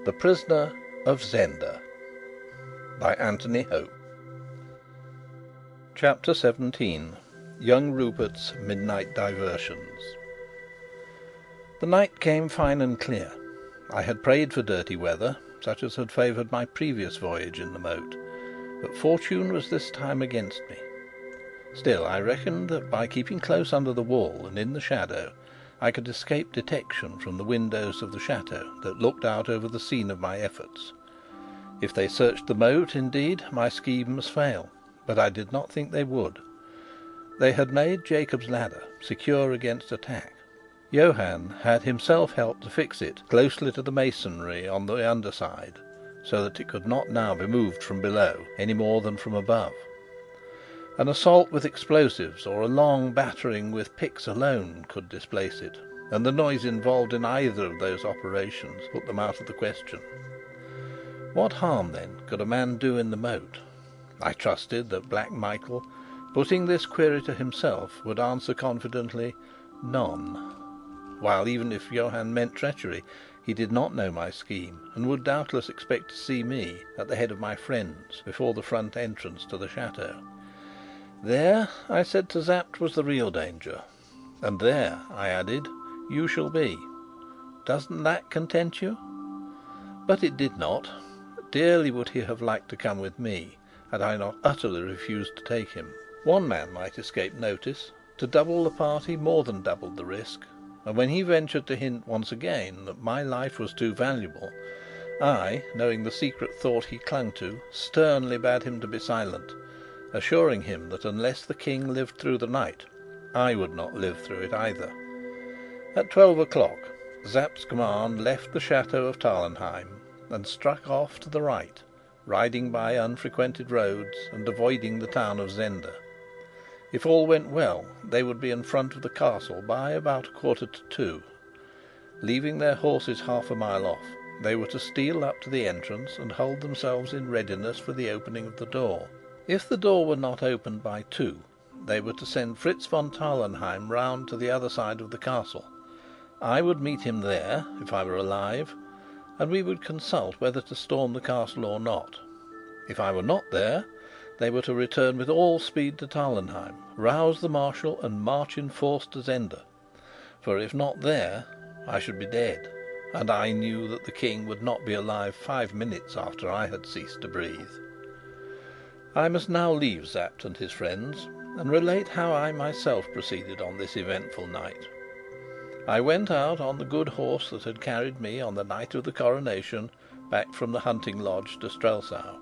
The Prisoner of Zenda by Anthony Hope. Chapter 17. Young Rupert's Midnight Diversions. The night came fine and clear. I had prayed for dirty weather, such as had favoured my previous voyage in the moat, but fortune was this time against me. Still, I reckoned that by keeping close under the wall and in the shadow, I could escape detection from the windows of the chateau that looked out over the scene of my efforts. If they searched the moat, indeed, my scheme must fail, but I did not think they would. They had made Jacob's ladder secure against attack. Johann had himself helped to fix it closely to the masonry on the underside, so that it could not now be moved from below any more than from above. An assault with explosives or a long battering with picks alone could displace it, and the noise involved in either of those operations put them out of the question. What harm, then, could a man do in the moat? I trusted that Black Michael, putting this query to himself, would answer confidently, none; while, even if Johann meant treachery, he did not know my scheme, and would doubtless expect to see me at the head of my friends before the front entrance to the chateau. There, I said to Sapt, was the real danger. And there, I added, you shall be. Doesn't that content you? But it did not. Dearly would he have liked to come with me, had I not utterly refused to take him. One man might escape notice; to double the party more than doubled the risk; and when he ventured to hint once again that my life was too valuable, I, knowing the secret thought he clung to, sternly bade him to be silent, assuring him that unless the King lived through the night, I would not live through it either. At 12 o'clock, Sapt's command left the chateau of Tarlenheim and struck off to the right, riding by unfrequented roads and avoiding the town of Zenda. If all went well, they would be in front of the castle by about 1:45. Leaving their horses half a mile off, they were to steal up to the entrance and hold themselves in readiness for the opening of the door. If the door were not opened by 2, they were to send Fritz von Tarlenheim round to the other side of the castle. I would meet him there, if I were alive, and we would consult whether to storm the castle or not. If I were not there, they were to return with all speed to Tarlenheim, rouse the Marshal, and march in force to Zenda; for if not there, I should be dead, and I knew that the King would not be alive 5 minutes after I had ceased to breathe. I must now leave Sapt and his friends, and relate how I myself proceeded on this eventful night. I went out on the good horse that had carried me on the night of the coronation back from the hunting lodge to Strelsau.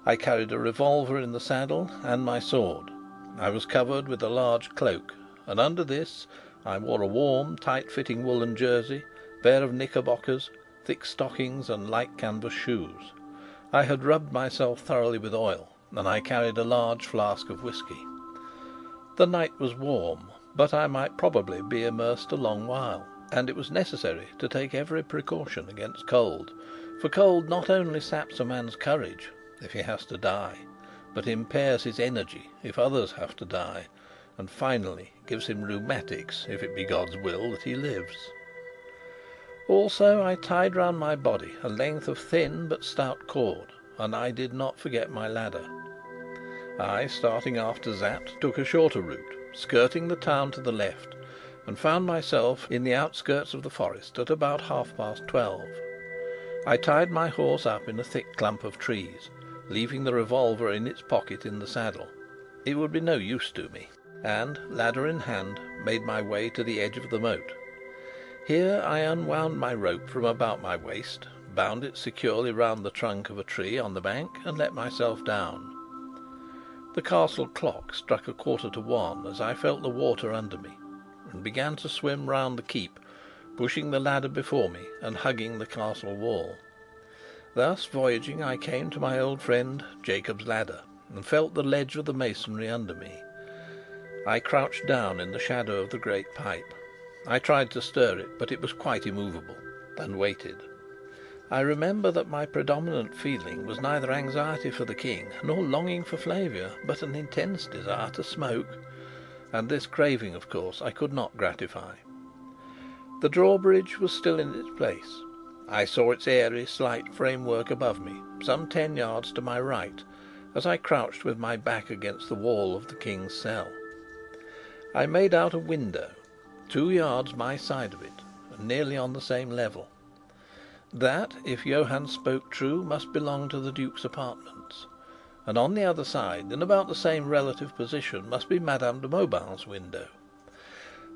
I carried a revolver in the saddle and my sword. I was covered with a large cloak, and under this I wore a warm, tight-fitting woolen jersey, pair of knickerbockers, thick stockings, and light canvas shoes. I had rubbed myself thoroughly with oil, and I carried a large flask of whisky. The night was warm, but I might probably be immersed a long while, and it was necessary to take every precaution against cold, for cold not only saps a man's courage if he has to die, but impairs his energy if others have to die, and finally gives him rheumatics if it be God's will that he lives. Also, I tied round my body a length of thin but stout cord, and I did not forget my ladder. I, starting after Sapt, took a shorter route, skirting the town to the left, and found myself in the outskirts of the forest at about 12:30. I tied my horse up in a thick clump of trees, leaving the revolver in its pocket in the saddle. It would be no use to me, and, ladder in hand, made my way to the edge of the moat. Here I unwound my rope from about my waist, bound it securely round the trunk of a tree on the bank, and let myself down. The castle clock struck 1:45 as I felt the water under me, and began to swim round the keep, pushing the ladder before me and hugging the castle wall. Thus voyaging, I came to my old friend Jacob's ladder, and felt the ledge of the masonry under me. I crouched down in the shadow of the great pipe. I tried to stir it, but it was quite immovable, and waited. I remember that my predominant feeling was neither anxiety for the King nor longing for Flavia, but an intense desire to smoke, and this craving, of course, I could not gratify. The drawbridge was still in its place. I saw its airy, slight framework above me, some 10 yards to my right, as I crouched with my back against the wall of the King's cell. I made out a window, 2 yards my side of it, and nearly on the same level. That, if Johann spoke true, must belong to the Duke's apartments, and on the other side, in about the same relative position, must be Madame de Mauban's window.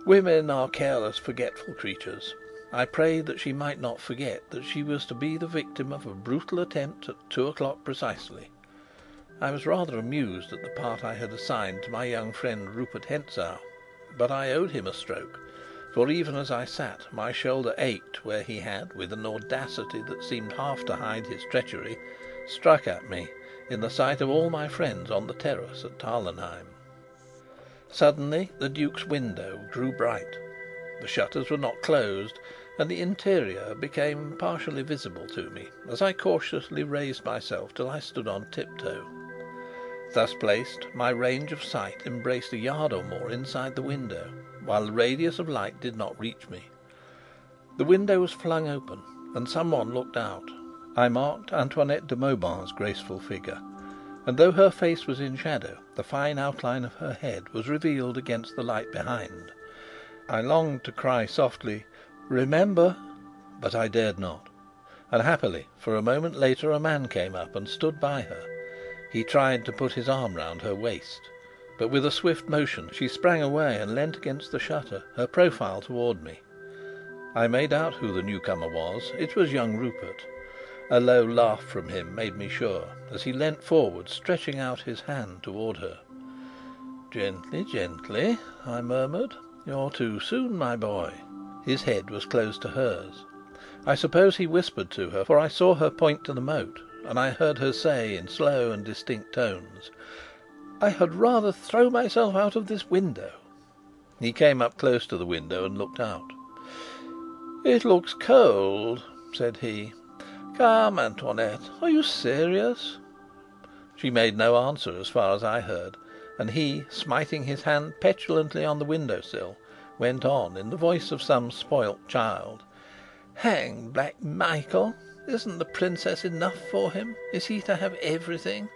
Women are careless, forgetful creatures. I prayed that she might not forget that she was to be the victim of a brutal attempt at 2 o'clock precisely. I was rather amused at the part I had assigned to my young friend Rupert Hentzau, but I owed him a stroke, for even as I sat, my shoulder ached where he had, with an audacity that seemed half to hide his treachery, struck at me in the sight of all my friends on the terrace at Tarlenheim. Suddenly the Duke's window grew bright. The shutters were not closed, and the interior became partially visible to me as I cautiously raised myself till I stood on tiptoe. Thus placed, my range of sight embraced a yard or more inside the window, while the radius of light did not reach me. The window was flung open, and someone looked out. I marked Antoinette de Mauban's graceful figure, and though her face was in shadow, the fine outline of her head was revealed against the light behind. I longed to cry softly, "Remember!" but I dared not, and happily, for a moment later, a man came up and stood by her. He tried to put his arm round her waist, but with a swift motion she sprang away and leant against the shutter, her profile toward me. I made out who the newcomer was. It was young Rupert. A low laugh from him made me sure, as he leant forward, stretching out his hand toward her. "Gently, gently," I murmured. "You're too soon, my boy." His head was close to hers. I suppose he whispered to her, for I saw her point to the moat, and I heard her say in slow and distinct tones, "I had rather throw myself out of this window." He came up close to the window and looked out. "It looks cold," said he. "Come, Antoinette, are you serious?" She made no answer as far as I heard, and he, smiting his hand petulantly on the window sill, went on in the voice of some spoilt child: "Hang Black Michael! Isn't the princess enough for him? Is he to have everything?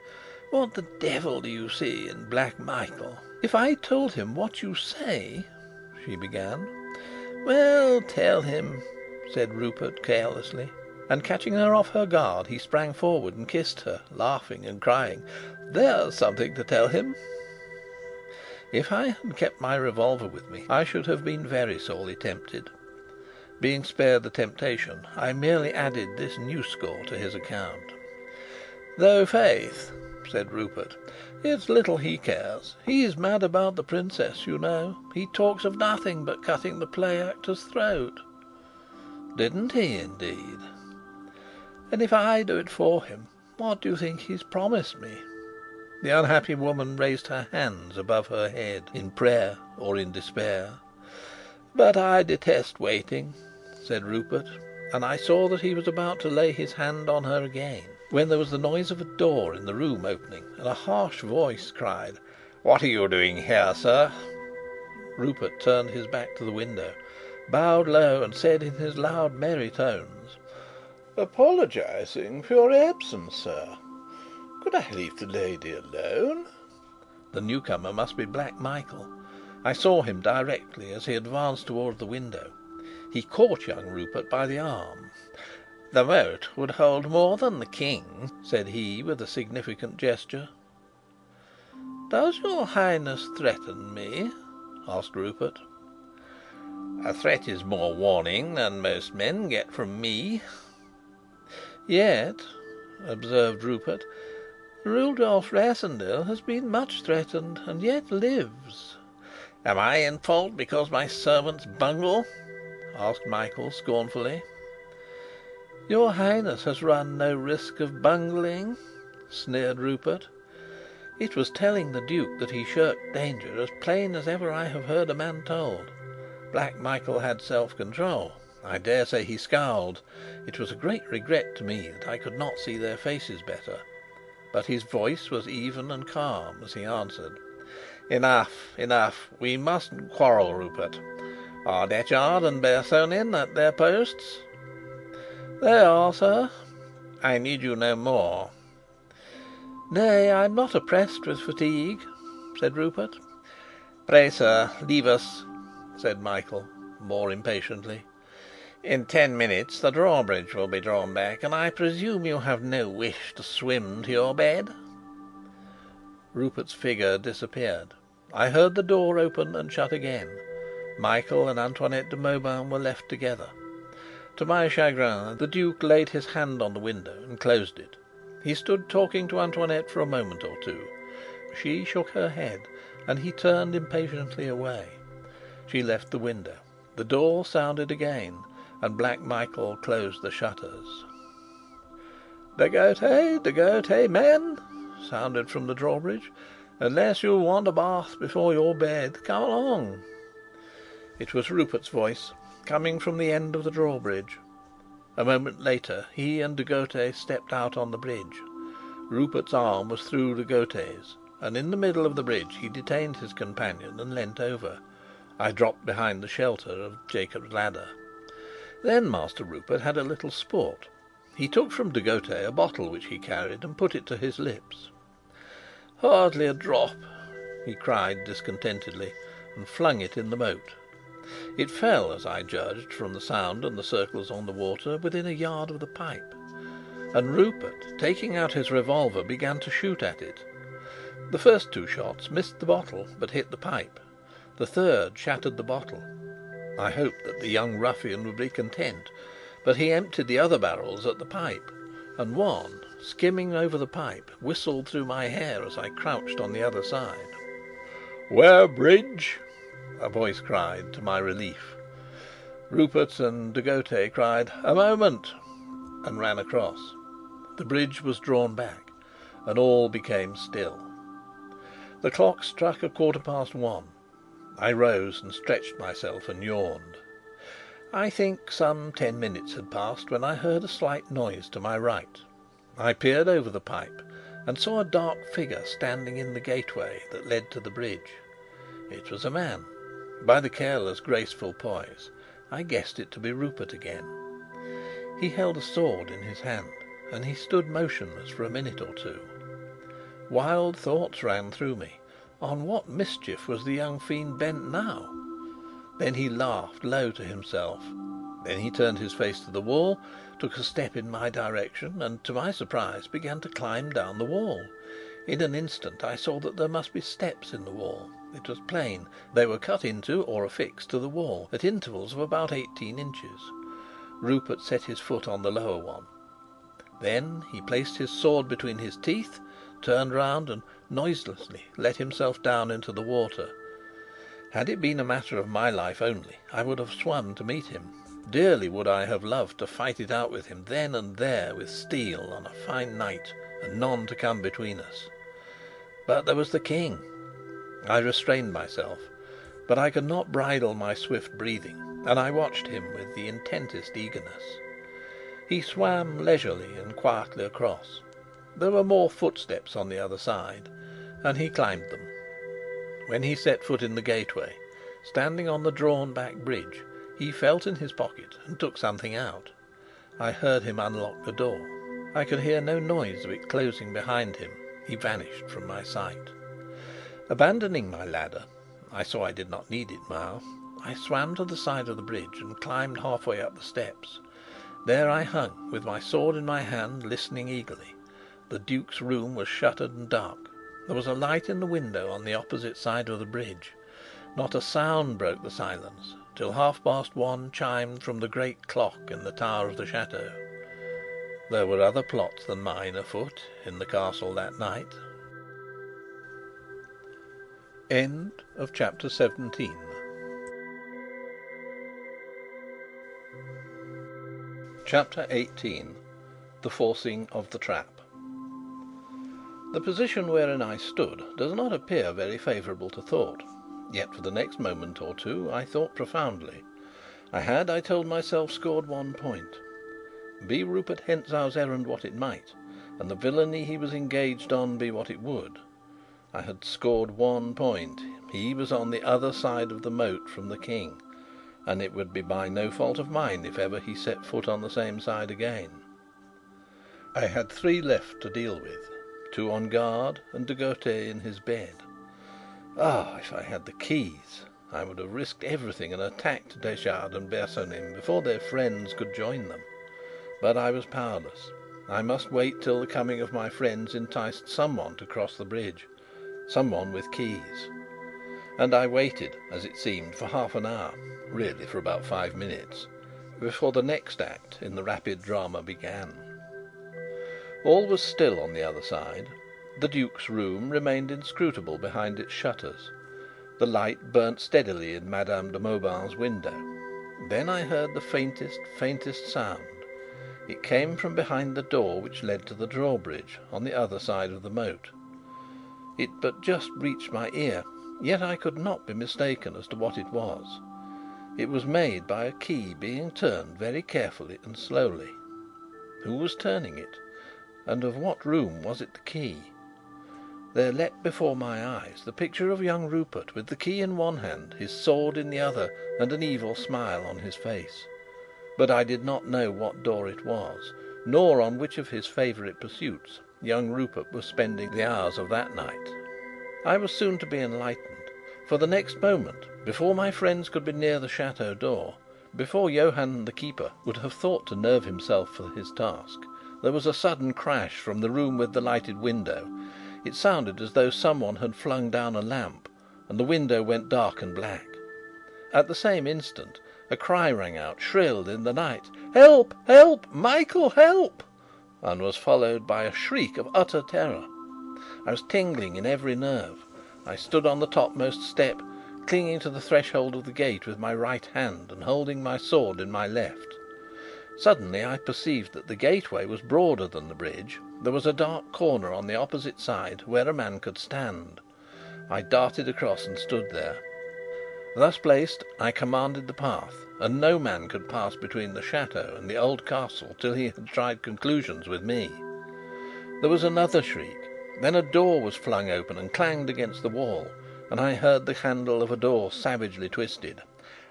What the devil do you see in Black Michael?" "If I told him what you say," she began. "Well, tell him," said Rupert carelessly, and catching her off her guard, he sprang forward and kissed her, laughing and crying, "There's something to tell him!" If I had kept my revolver with me, I should have been very sorely tempted. Being spared the temptation, I merely added this new score to his account. "Though, faith," said Rupert, "it's little he cares. He's mad about the princess, you know. He talks of nothing but cutting the play actor's throat." "Didn't he, indeed?" "And if I do it for him, what do you think he's promised me?" The unhappy woman raised her hands above her head, in prayer or in despair. "But I detest waiting," said Rupert, and I saw that he was about to lay his hand on her again, when there was the noise of a door in the room opening, and a harsh voice cried, "What are you doing here, sir?" Rupert turned his back to the window, bowed low, and said in his loud, merry tones, "Apologizing for your absence, sir. Could I leave the lady alone?" The newcomer must be Black Michael. I saw him directly as he advanced towards the window. He caught young Rupert by the arm. "The moat would hold more than the King," said he, with a significant gesture. "Does your Highness threaten me?" asked Rupert. "A threat is more warning than most men get from me." "Yet," observed Rupert, "Rudolf Rassendyll has been much threatened, and yet lives." "Am I in fault because my servants bungle?" asked Michael scornfully. "Your Highness has run no risk of bungling," sneered Rupert. It was telling the Duke that he shirked danger as plain as ever I have heard a man told. Black Michael had self-control. I dare say he scowled. It was a great regret to me that I could not see their faces better. But his voice was even and calm as he answered: "Enough, enough. We mustn't quarrel, Rupert. Are Detchard and Bersonin at their posts?" "They are, sir." "I need you no more." "Nay, I am not oppressed with fatigue," said Rupert. "Pray, sir, leave us," said Michael, more impatiently. "In 10 minutes the drawbridge will be drawn back, and I presume you have no wish to swim to your bed." Rupert's figure disappeared. I heard the door open and shut again. Michael and Antoinette de Mauban were left together. To my chagrin, the Duke laid his hand on the window and closed it. He stood talking to Antoinette for a moment or two. She shook her head, and he turned impatiently away. She left the window. The door sounded again, and Black Michael closed the shutters. "De Gautet, men!" sounded from the drawbridge. "Unless you want a bath before your bed, come along." It was Rupert's voice, coming from the end of the drawbridge. A moment later he and de Gautet stepped out on the bridge. Rupert's arm was through de Gautet's, and in the middle of the bridge he detained his companion and leant over. I dropped behind the shelter of Jacob's ladder. Then Master Rupert had a little sport. He took from de Gautet a bottle which he carried and put it to his lips. "Hardly a drop," he cried discontentedly, and flung it in the moat. It fell, as I judged from the sound and the circles on the water, within a yard of the pipe, and Rupert, taking out his revolver, began to shoot at it. The first 2 shots missed the bottle, but hit the pipe. The third shattered the bottle. I hoped that the young ruffian would be content, but he emptied the other barrels at the pipe, and one, skimming over the pipe, whistled through my hair as I crouched on the other side. "Where bridge?" a voice cried, to my relief. Rupert and de Gautet cried, "A moment!" and ran across. The bridge was drawn back, and all became still. The clock struck 1:15. I rose and stretched myself and yawned. I think some 10 minutes had passed when I heard a slight noise to my right. I peered over the pipe and saw a dark figure standing in the gateway that led to the bridge. It was a man. By the careless, graceful poise, I guessed it to be Rupert again. He held a sword in his hand, and he stood motionless for a minute or two. Wild thoughts ran through me. On what mischief was the young fiend bent now? Then he laughed low to himself. Then he turned his face to the wall, took a step in my direction, and, to my surprise, began to climb down the wall. In an instant I saw that there must be steps in the wall. It was plain. They were cut into or affixed to the wall, at intervals of about 18 inches. Rupert set his foot on the lower one. Then he placed his sword between his teeth, turned round, and noiselessly let himself down into the water. Had it been a matter of my life only, I would have swum to meet him. Dearly would I have loved to fight it out with him then and there with steel on a fine night, and none to come between us. But there was the King. I restrained myself, but I could not bridle my swift breathing, and I watched him with the intentest eagerness. He swam leisurely and quietly across. There were more footsteps on the other side, and he climbed them. When he set foot in the gateway, standing on the drawn-back bridge, he felt in his pocket and took something out. I heard him unlock the door. I could hear no noise of it closing behind him. He vanished from my sight. Abandoning my ladder (I saw I did not need it now), I swam to the side of the bridge and climbed halfway up the steps. There I hung, with my sword in my hand, listening eagerly. The Duke's room was shuttered and dark. There was a light in the window on the opposite side of the bridge. Not a sound broke the silence till 1:30 chimed from the great clock in the tower of the chateau. There were other plots than mine afoot in the castle that night. End of chapter 17. Chapter 18. The Forcing of the Trap. The position wherein I stood does not appear very favourable to thought. Yet for the next moment or two I thought profoundly. I had, I told myself, scored 1 point. Be Rupert Hentzau's errand what it might, and the villainy he was engaged on be what it would, I had scored 1 point. He was on the other side of the moat from the King, and it would be by no fault of mine if ever he set foot on the same side again. I had 3 left to deal with, 2 on guard, and de Gautet in his bed. Ah, if I had the keys, I would have risked everything and attacked Detchard and Bersonin before their friends could join them. But I was powerless. I must wait till the coming of my friends enticed someone to cross the bridge, someone with keys. And I waited, as it seemed, for half an hour, really for about 5 minutes, before the next act in the rapid drama began. All was still on the other side. The Duke's room remained inscrutable behind its shutters. The light burnt steadily in Madame de Mauban's window. Then I heard the faintest sound. It came from behind the door which led to the drawbridge on the other side of the moat. It but just reached my ear, yet I could not be mistaken as to what it was. It was made by a key being turned very carefully and slowly. Who was turning it? And of what room was it the key? There leapt before my eyes the picture of young Rupert, with the key in one hand, his sword in the other, and an evil smile on his face. But I did not know what door it was, nor on which of his favourite pursuits young Rupert was spending the hours of that night. I was soon to be enlightened, for the next moment, before my friends could be near the chateau door, before Johann the keeper would have thought to nerve himself for his task, there was a sudden crash from the room with the lighted window. It sounded as though someone had flung down a lamp, and the window went dark and black. At the same instant a cry rang out, shrill in the night: "Help! Help! Michael, help!" and was followed by a shriek of utter terror. I was tingling in every nerve. I stood on the topmost step, clinging to the threshold of the gate with my right hand and holding my sword in my left. Suddenly I perceived that the gateway was broader than the bridge. There was a dark corner on the opposite side where a man could stand. I darted across and stood there. Thus placed, I commanded the path, and no man could pass between the chateau and the old castle till he had tried conclusions with me. There was another shriek. Then a door was flung open and clanged against the wall, and I heard the handle of a door savagely twisted.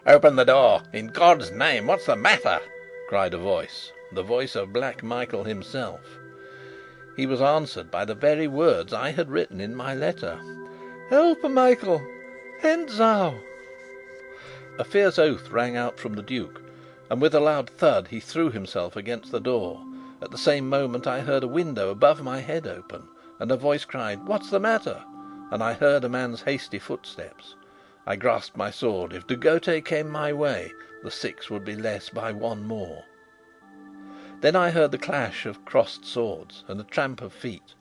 "Open the door! In God's name, what's the matter?" cried a voice, the voice of Black Michael himself. He was answered by the very words I had written in my letter: "Help, Michael! Hent thou!" A fierce oath rang out from the Duke, and with a loud thud he threw himself against the door. At the same moment I heard a window above my head open, and a voice cried, "What's the matter?" and I heard a man's hasty footsteps. I grasped my sword. If de Gautet came my way, the 6 would be less by 1 more. Then I heard the clash of crossed swords and a tramp of feet.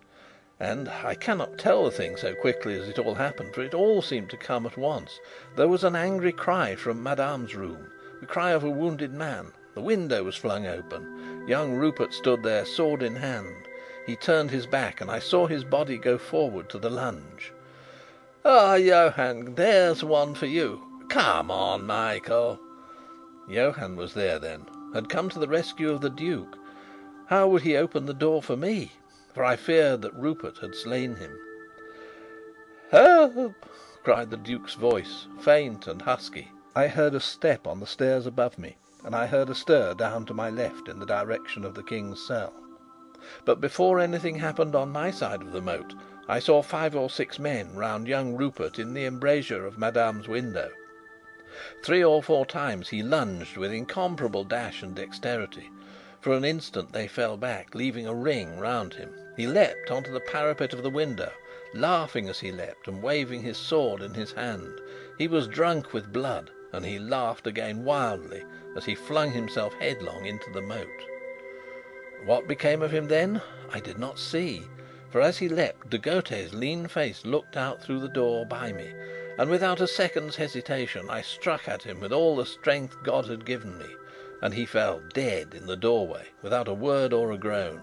And I cannot tell the thing so quickly as it all happened, for it all seemed to come at once. There was an angry cry from Madame's room, the cry of a wounded man. The window was flung open. Young Rupert stood there, sword in hand. He turned his back, and I saw his body go forward to the lunge. "Ah, Johann, there's one for you! Come on, Michael!" Johann was there, then, had come to the rescue of the Duke. How would he open the door for me? For I feared that Rupert had slain him. "Help!" cried the Duke's voice, faint and husky. I heard a step on the stairs above me, and I heard a stir down to my left in the direction of the King's cell. But before anything happened on my side of the moat, I saw 5 or 6 men round young Rupert in the embrasure of Madame's window. 3 or 4 times he lunged with incomparable dash and dexterity. For an instant they fell back, leaving a ring round him. He leapt onto the parapet of the window, laughing as he leapt and waving his sword in his hand. He was drunk with blood, and he laughed again wildly as he flung himself headlong into the moat. What became of him then, I did not see, for as he leapt, de Gautet's lean face looked out through the door by me, and without a second's hesitation I struck at him with all the strength God had given me, and he fell dead in the doorway without a word or a groan.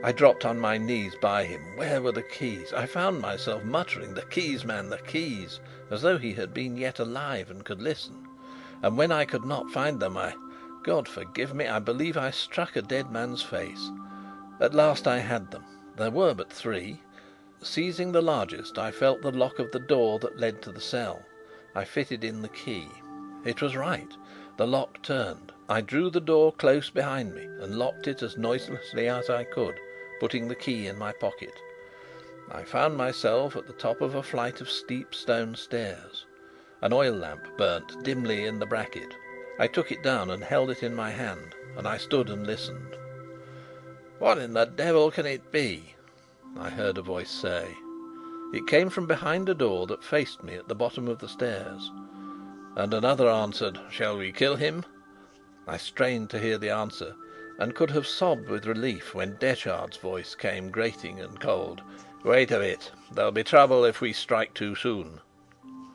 I dropped on my knees by him. Where were the keys? I found myself muttering, "The keys, man, the keys!" as though he had been yet alive and could listen. And when I could not find them, God forgive me, I believe I struck a dead man's face. At last I had them. There were but 3. Seizing the largest, I felt the lock of the door that led to the cell. I fitted in the key. It was right. The lock turned. I drew the door close behind me and locked it as noiselessly as I could, putting the key in my pocket. I found myself at the top of a flight of steep stone stairs. An oil lamp burnt dimly in the bracket. I took it down and held it in my hand, and I stood and listened. "What in the devil can it be?" I heard a voice say. It came from behind a door that faced me at the bottom of the stairs. And another answered, "Shall we kill him?" I strained to hear the answer, and could have sobbed with relief when Detchard's voice came grating and cold. "Wait a bit. There'll be trouble if we strike too soon."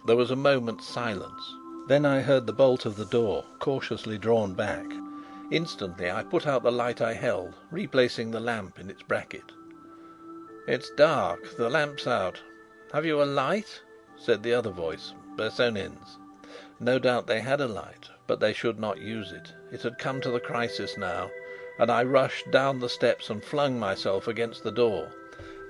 There was a moment's silence. Then I heard the bolt of the door cautiously drawn back. Instantly I put out the light I held, replacing the lamp in its bracket. "It's dark. The lamp's out. Have you a light?" said the other voice, Bersonin's. No doubt they had a light, but they should not use it. It had come to the crisis now, and I rushed down the steps and flung myself against the door.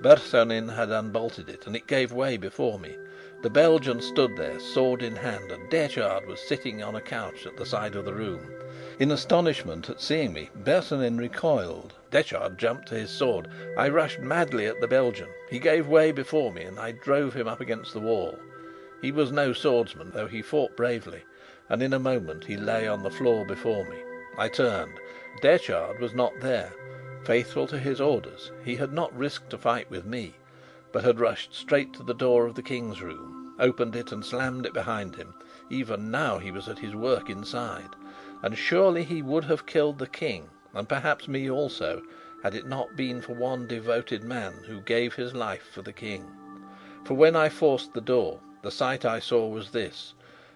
Bersonin had unbolted it, and it gave way before me. The Belgian stood there, sword in hand, and Detchard was sitting on a couch at the side of the room. In astonishment at seeing me, Bersonin recoiled. Detchard jumped to his sword. I rushed madly at the Belgian. He gave way before me, and I drove him up against the wall. He was no swordsman, though he fought bravely, and in a moment he lay on the floor before me. I turned. Detchard was not there. Faithful to his orders, he had not risked a fight with me, but had rushed straight to the door of the King's room, opened it and slammed it behind him. Even now he was at his work inside, and surely he would have killed the King, and perhaps me also, had it not been for one devoted man who gave his life for the King. For when I forced the door, the sight I saw was this: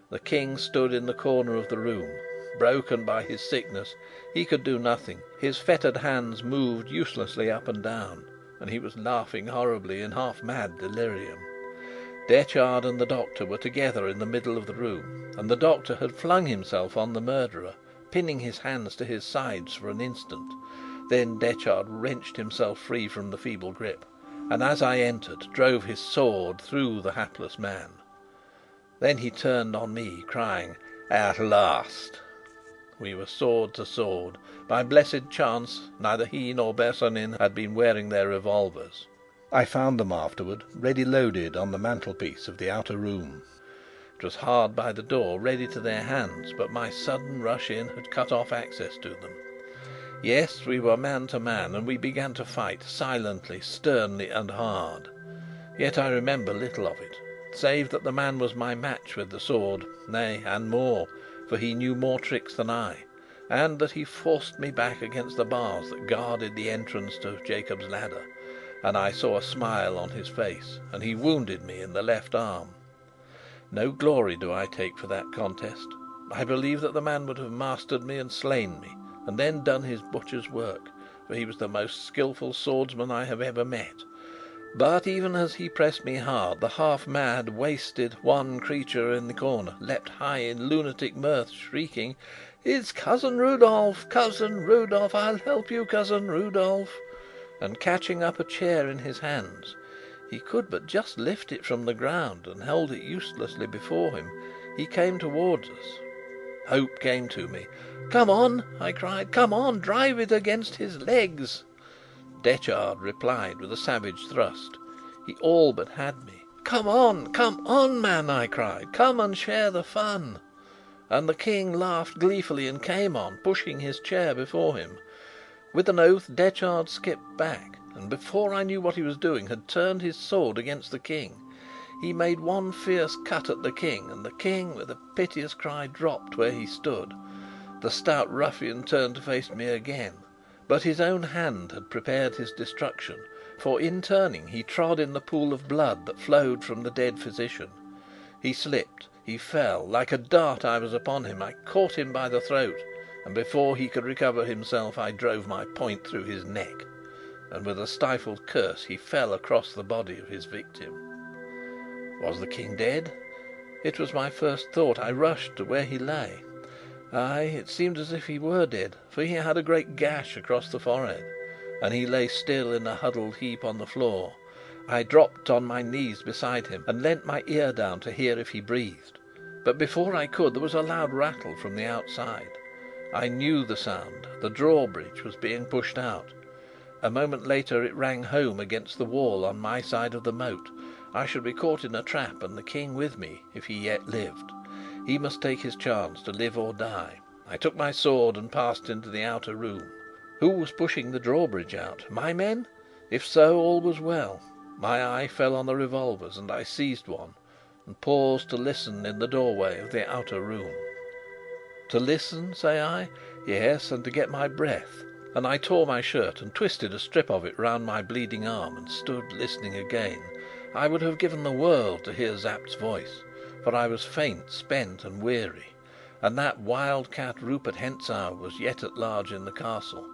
the King stood in the corner of the room. Broken by his sickness, he could do nothing. His fettered hands moved uselessly up and down, and he was laughing horribly in half-mad delirium. Detchard and the doctor were together in the middle of the room, and the doctor had flung himself on the murderer, pinning his hands to his sides for an instant. Then Detchard wrenched himself free from the feeble grip, and as I entered, drove his sword through the hapless man. Then he turned on me, crying, "At last!" We were sword to sword. By blessed chance, neither he nor Bersonin had been wearing their revolvers. I found them afterward, ready loaded, on the mantelpiece of the outer room. It was hard by the door, ready to their hands, but my sudden rush in had cut off access to them. Yes, we were man to man, and we began to fight, silently, sternly, and hard. Yet I remember little of it, save that the man was my match with the sword, nay, and more, for he knew more tricks than I, and that he forced me back against the bars that guarded the entrance to Jacob's ladder, and I saw a smile on his face, and he wounded me in the left arm. No glory do I take for that contest. I believe that the man would have mastered me and slain me, and then done his butcher's work, for he was the most skilful swordsman I have ever met. But even as he pressed me hard, the half-mad, wasted one creature in the corner leapt high in lunatic mirth, shrieking, "It's Cousin Rudolf! Cousin Rudolf! I'll help you, Cousin Rudolf!" And catching up a chair in his hands, he could but just lift it from the ground and held it uselessly before him, he came towards us. Hope came to me. "Come on!" I cried. "Come on! Drive it against his legs!" Detchard replied with a savage thrust. He all but had me. Come on, man!" I cried. "Come and share the fun!" And the King laughed gleefully and came on, pushing his chair before him. With an oath, Detchard skipped back, and before I knew what he was doing, had turned his sword against the King. He made one fierce cut at the King, and the King, with a piteous cry, dropped where he stood. The stout ruffian turned to face me again, but his own hand had prepared his destruction, for in turning he trod in the pool of blood that flowed from the dead physician. He slipped, he fell. Like a dart I was upon him. I caught him by the throat, and before he could recover himself I drove my point through his neck, and with a stifled curse he fell across the body of his victim. Was the King dead? It was my first thought. I rushed to where he lay. Ay, it seemed as if he were dead, for he had a great gash across the forehead, and he lay still in a huddled heap on the floor. I dropped on my knees beside him and leant my ear down to hear if he breathed, But before I could, there was a loud rattle from the outside. I knew the sound. The drawbridge was being pushed out. A moment later it rang home against the wall on my side of the moat. I should be caught in a trap, and the King with me, if he yet lived. He must take his chance to live or die. I took my sword and passed into the outer room. Who was pushing the drawbridge out? My men? If so, all was well. My eye fell on the revolvers, and I seized one, and paused to listen in the doorway of the outer room. To listen, say I? Yes, and to get my breath. And I tore my shirt and twisted a strip of it round my bleeding arm, and stood listening again. I would have given the world to hear Sapt's voice, for I was faint, spent, and weary, and that wild cat Rupert Hentzau was yet at large in the castle.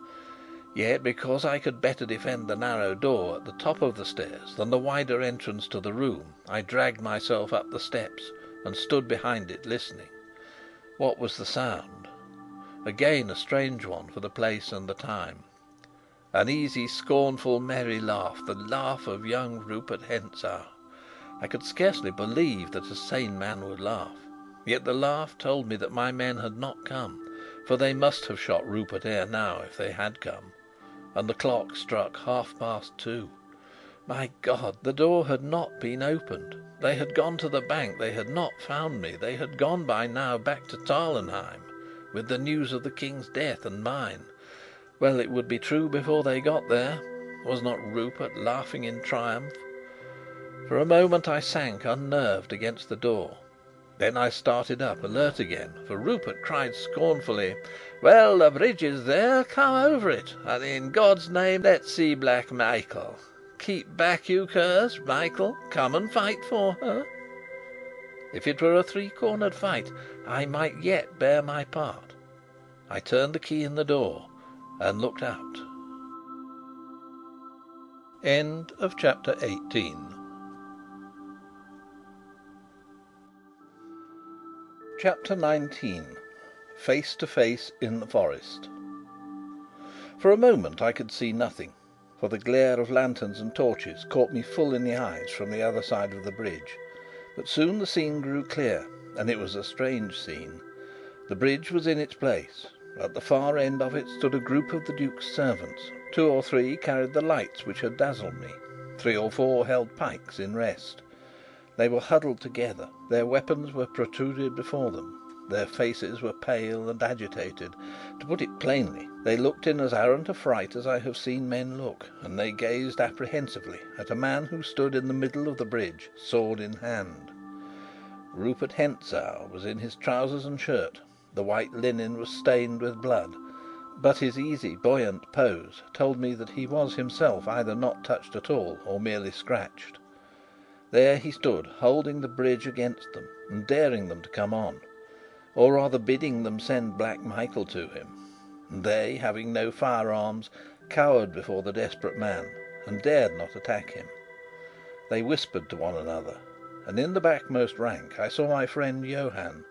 Yet, because I could better defend the narrow door at the top of the stairs than the wider entrance to the room, I dragged myself up the steps and stood behind it listening. What was the sound? Again a strange one for the place and the time. An easy, scornful, merry laugh, the laugh of young Rupert Hentzau. I could scarcely believe that a sane man would laugh. Yet the laugh told me that my men had not come, for they must have shot Rupert ere now if they had come. And the clock struck 2:30. My God, the door had not been opened. They had gone to the bank. They had not found me. They had gone by now back to Tarlenheim, with the news of the King's death and mine. Well, it would be true before they got there. Was not Rupert laughing in triumph? For a moment I sank unnerved against the door. Then I started up, alert again, for Rupert cried scornfully: "Well, the bridge is there. Come over it, and in God's name let's see Black Michael. Keep back, you curs! Michael, come and fight for her." If it were a three-cornered fight, I might yet bear my part. I turned the key in the door and looked out. End of chapter 18. Chapter 19. Face to face in the forest. For a moment I could see nothing, for the glare of lanterns and torches caught me full in the eyes from the other side of the bridge. But soon the scene grew clear, and it was a strange scene. The bridge was in its place. At the far end of it stood a group of the Duke's servants. 2 or 3 carried the lights which had dazzled me. 3 or 4 held pikes in rest. They were huddled together. Their weapons were protruded before them. Their faces were pale and agitated. To put it plainly, they looked in as arrant a fright as I have seen men look, and they gazed apprehensively at a man who stood in the middle of the bridge, sword in hand. Rupert Hentzau was in his trousers and shirt. The white linen was stained with blood, but his easy, buoyant pose told me that he was himself either not touched at all or merely scratched. There he stood, holding the bridge against them, and daring them to come on, or rather bidding them send Black Michael to him. And they, having no firearms, cowered before the desperate man, and dared not attack him. They whispered to one another, and in the backmost rank I saw my friend Johann,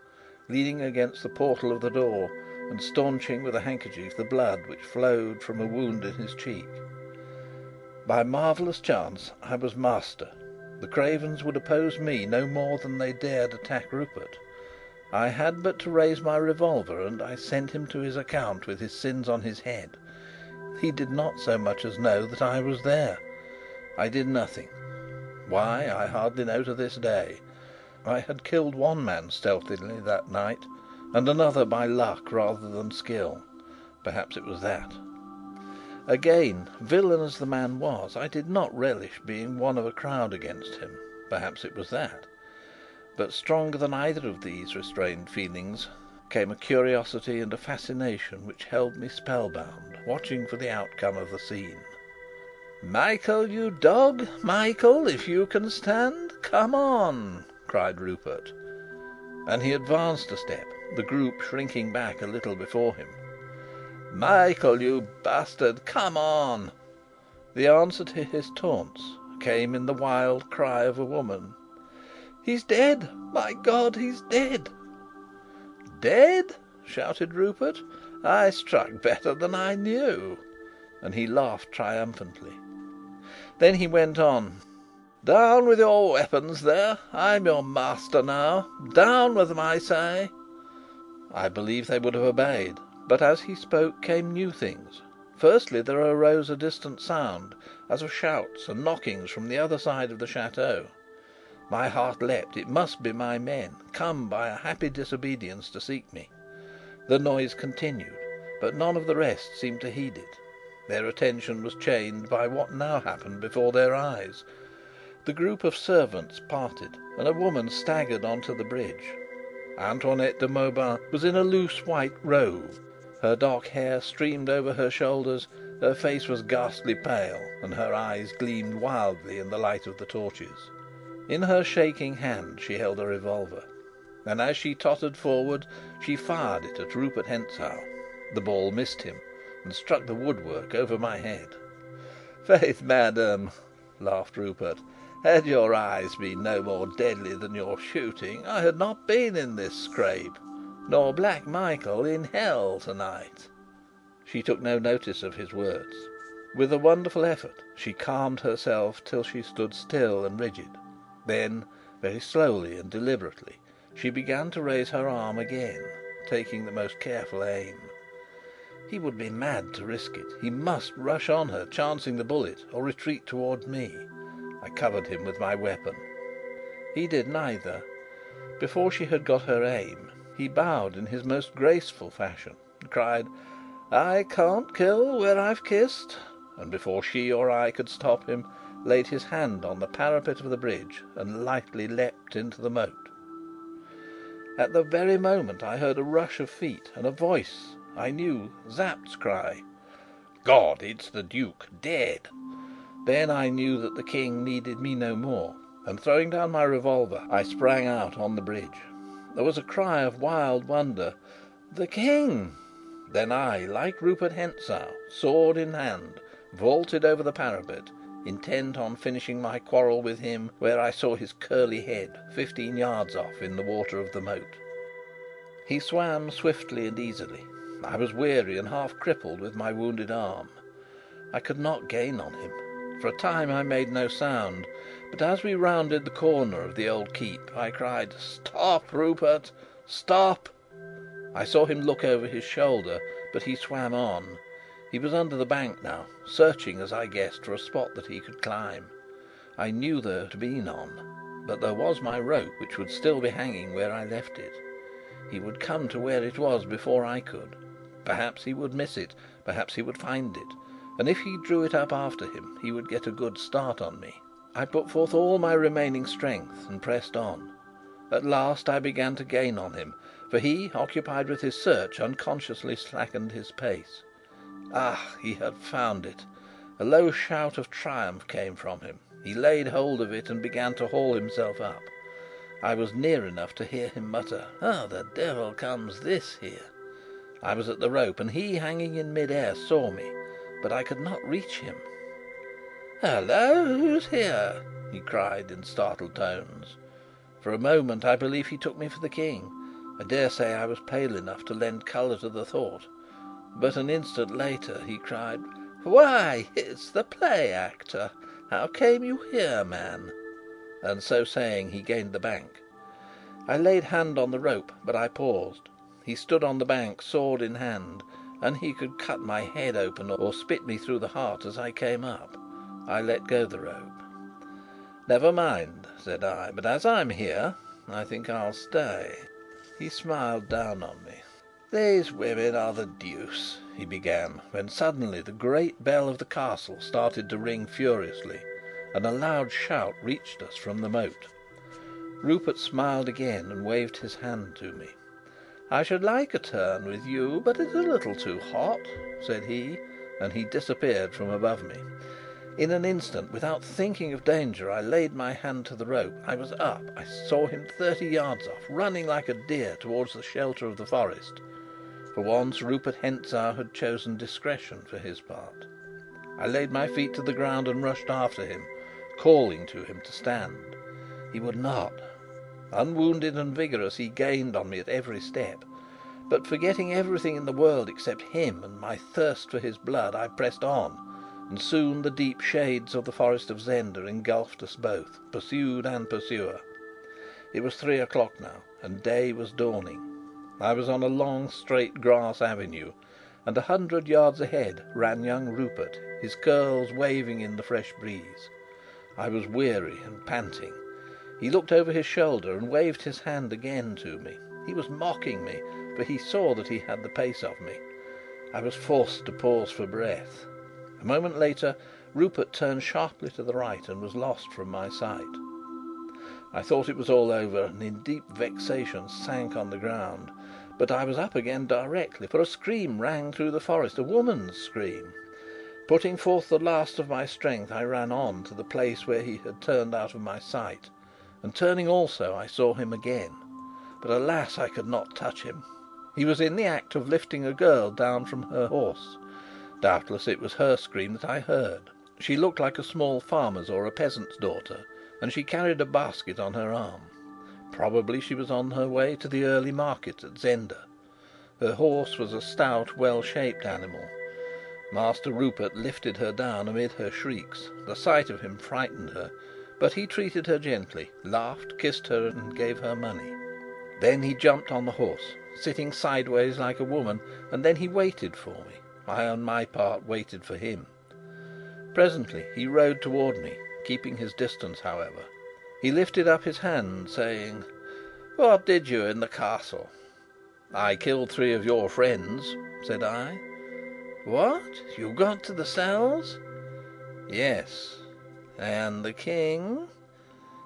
leaning against the portal of the door, and staunching with a handkerchief the blood which flowed from a wound in his cheek. By marvellous chance I was master. The cravens would oppose me no more than they dared attack Rupert. I had but to raise my revolver, and I sent him to his account with his sins on his head. He did not so much as know that I was there. I did nothing. Why, I hardly know to this day. I had killed one man stealthily that night, and another by luck rather than skill. Perhaps it was that. Again, villain as the man was, I did not relish being one of a crowd against him. Perhaps it was that. But stronger than either of these restrained feelings came a curiosity and a fascination which held me spellbound, watching for the outcome of the scene. "Michael, you dog! Michael, if you can stand, come on!" cried Rupert. And he advanced a step, the group shrinking back a little before him. "Michael, you bastard, come on!" The answer to his taunts came in the wild cry of a woman. "He's dead! My God, he's dead!" "Dead?" shouted Rupert. "I struck better than I knew." And he laughed triumphantly. Then he went on. Down with your weapons there! I'm your master now. Down with them, I say!" I believe they would have obeyed, but as he spoke came new things. Firstly, there arose a distant sound, as of shouts and knockings from the other side of the chateau. My heart leapt. It must be my men, come by a happy disobedience to seek me. The noise continued, but none of the rest seemed to heed it. Their attention was chained by what now happened before their eyes. The group of servants parted, and a woman staggered on to the bridge. Antoinette de Mauban was in a loose white robe. Her dark hair streamed over her shoulders, her face was ghastly pale, and her eyes gleamed wildly in the light of the torches. In her shaking hand she held a revolver, and as she tottered forward she fired it at Rupert Hentzau. The ball missed him and struck the woodwork over my head. "Faith, madam," laughed Rupert, "had your eyes been no more deadly than your shooting, I had not been in this scrape, nor Black Michael in hell to-night." She took no notice of his words. With a wonderful effort she calmed herself till she stood still and rigid. Then, very slowly and deliberately, she began to raise her arm again, taking the most careful aim. He would be mad to risk it. He must rush on her, chancing the bullet, or retreat towards me. I covered him with my weapon. He did neither. Before she had got her aim, he bowed in his most graceful fashion, and cried, "I can't kill where I've kissed," and before she or I could stop him, laid his hand on the parapet of the bridge and lightly leapt into the moat. At the very moment I heard a rush of feet and a voice I knew, Sapt's cry: "God, it's the Duke, dead!" Then I knew that the King needed me no more, and throwing down my revolver, I sprang out on the bridge. There was a cry of wild wonder: "The King!" Then I, like Rupert Hentzau, sword in hand, vaulted over the parapet, intent on finishing my quarrel with him where I saw his curly head 15 yards off in the water of the moat. He swam swiftly and easily. I was weary and half crippled with my wounded arm. I could not gain on him. For a time I made no sound, but as we rounded the corner of the old keep, I cried, "Stop, Rupert, stop!" I saw him look over his shoulder, but he swam on. He was under the bank now, searching, as I guessed, for a spot that he could climb. I knew there to be none, but there was my rope, which would still be hanging where I left it. He would come to where it was before I could. Perhaps he would miss it, perhaps he would find it, and if he drew it up after him, he would get a good start on me. I put forth all my remaining strength and pressed on. At last I began to gain on him, for he, occupied with his search, unconsciously slackened his pace. Ah, he had found it! A low shout of triumph came from him. He laid hold of it and began to haul himself up. I was near enough to hear him mutter, "How the devil comes this here?" I was at the rope, and he, hanging in mid-air, saw me, but I could not reach him. "Hullo! Who's here?" he cried in startled tones. For a moment I believe he took me for the King. I dare say I was pale enough to lend colour to the thought. But an instant later he cried, "Why, it's the play actor! How came you here, man?" And so saying, he gained the bank. I laid hand on the rope, but I paused. He stood on the bank, sword in hand, and he could cut my head open or spit me through the heart as I came up. I let go the rope. "Never mind," said I, "but as I'm here, I think I'll stay." He smiled down on me. "These women are the deuce," he began, when suddenly the great bell of the castle started to ring furiously, and a loud shout reached us from the moat. Rupert smiled again and waved his hand to me. "I should like a turn with you, but it's a little too hot," said he, and he disappeared from above me. In an instant, without thinking of danger, I laid my hand to the rope. I was up. I saw him 30 yards off, running like a deer towards the shelter of the forest. For once Rupert Hentzau had chosen discretion for his part. I laid my feet to the ground and rushed after him, calling to him to stand. He would not. Unwounded and vigorous, he gained on me at every step. But forgetting everything in the world except him and my thirst for his blood, I pressed on, and soon the deep shades of the forest of Zenda engulfed us both, pursued and pursuer. It was 3 o'clock now, and day was dawning. I was on a long straight grass avenue, and 100 yards ahead ran young Rupert, his curls waving in the fresh breeze. I was weary and panting. He looked over his shoulder and waved his hand again to me. He was mocking me, for he saw that he had the pace of me. I was forced to pause for breath. A moment later, Rupert turned sharply to the right and was lost from my sight. I thought it was all over, and in deep vexation sank on the ground. But I was up again directly, for a scream rang through the forest, a woman's scream. Putting forth the last of my strength, I ran on to the place where he had turned out of my sight, and turning also, I saw him again. But alas, I could not touch him. He was in the act of lifting a girl down from her horse. Doubtless it was her scream that I heard. She looked like a small farmer's or a peasant's daughter, and she carried a basket on her arm. Probably she was on her way to the early market at Zenda. Her horse was a stout, well-shaped animal. Master Rupert lifted her down amid her shrieks. The sight of him frightened her, but he treated her gently, laughed, kissed her, and gave her money. Then he jumped on the horse, sitting sideways like a woman, and then he waited for me. I, on my part, waited for him. Presently he rode toward me, keeping his distance, however. He lifted up his hand, saying: "What did you in the castle?" "I killed 3 of your friends," said I. "What? You got to the cells?" "Yes." "And the King?"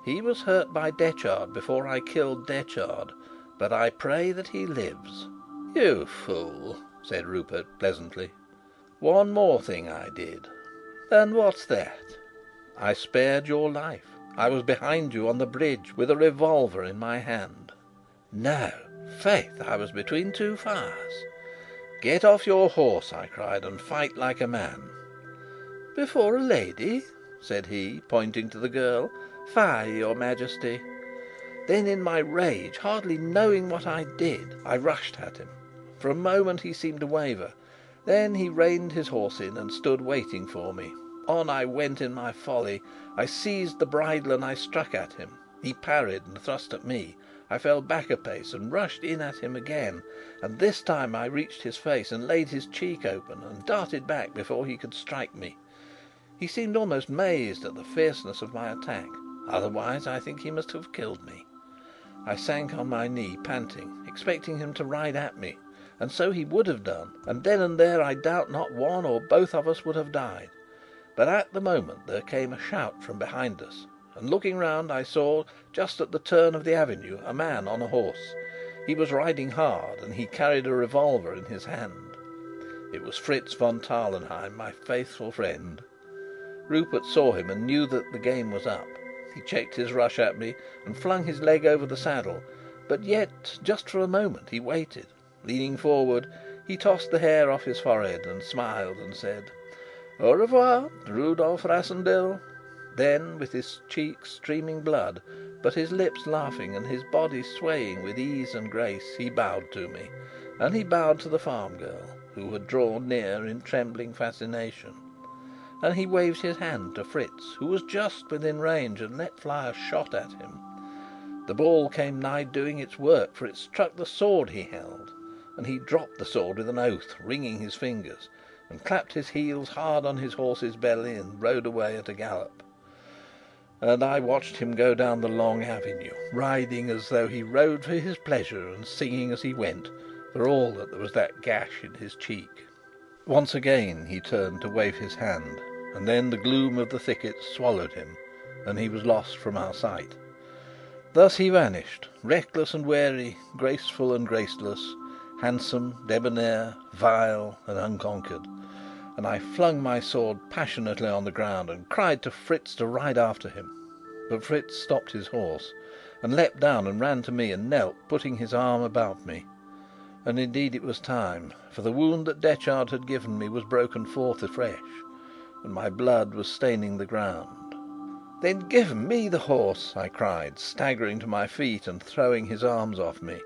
"He was hurt by Detchard before I killed Detchard, but I pray that he lives." "You fool!" said Rupert pleasantly. "One more thing I did." "And what's that?" "I spared your life. I was behind you on the bridge with a revolver in my hand." "No! Faith, I was between 2 fires." "Get off your horse," I cried, "and fight like a man." "Before a lady?" said he, pointing to the girl. "Fie, your Majesty." Then in my rage, hardly knowing what I did, I rushed at him. For a moment he seemed to waver. Then he reined his horse in and stood waiting for me. On I went in my folly. I seized the bridle and I struck at him. He parried and thrust at me. I fell back a pace and rushed in at him again, and this time I reached his face and laid his cheek open, and darted back before he could strike me. He seemed almost mazed at the fierceness of my attack. Otherwise, I think he must have killed me. I sank on my knee, panting, expecting him to ride at me, and so he would have done, and then and there I doubt not one or both of us would have died. But at the moment there came a shout from behind us, and looking round I saw, just at the turn of the avenue, a man on a horse. He was riding hard, and he carried a revolver in his hand. It was Fritz von Tarlenheim, my faithful friend. Rupert saw him and knew that the game was up. He checked his rush at me and flung his leg over the saddle, but yet, just for a moment, he waited. Leaning forward, he tossed the hair off his forehead and smiled and said: "Au revoir, Rudolf Rassendyll." Then, with his cheeks streaming blood, but his lips laughing and his body swaying with ease and grace, he bowed to me, and he bowed to the farm girl, who had drawn near in trembling fascination. And he waved his hand to Fritz, who was just within range, and let fly a shot at him. The ball came nigh doing its work, for it struck the sword he held, and he dropped the sword with an oath, wringing his fingers, and clapped his heels hard on his horse's belly and rode away at a gallop. And I watched him go down the long avenue, riding as though he rode for his pleasure, and singing as he went, for all that there was that gash in his cheek. Once again he turned to wave his hand, and then the gloom of the thicket swallowed him, and he was lost from our sight. Thus he vanished, reckless and wary, graceful and graceless, handsome, debonair, vile, and unconquered. And I flung my sword passionately on the ground and cried to Fritz to ride after him. But Fritz stopped his horse and leapt down and ran to me and knelt, putting his arm about me. And indeed it was time, for the wound that Detchard had given me was broken forth afresh, and my blood was staining the ground. "Then give me the horse!" I cried, staggering to my feet and throwing his arms off me.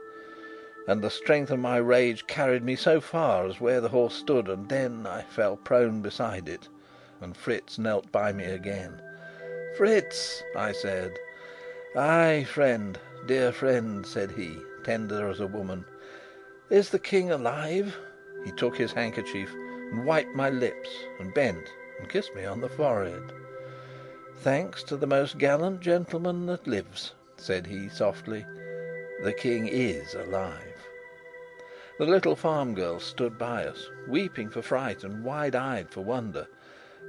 And the strength of my rage carried me so far as where the horse stood, and then I fell prone beside it, and Fritz knelt by me again. "Fritz!" I said. "Ay, friend, dear friend," said he, tender as a woman. "Is the King alive?" He took his handkerchief and wiped my lips, and bent and kissed me on the forehead. "Thanks to the most gallant gentleman that lives," said he softly, "the King is alive." The little farm girl stood by us, weeping for fright and wide-eyed for wonder,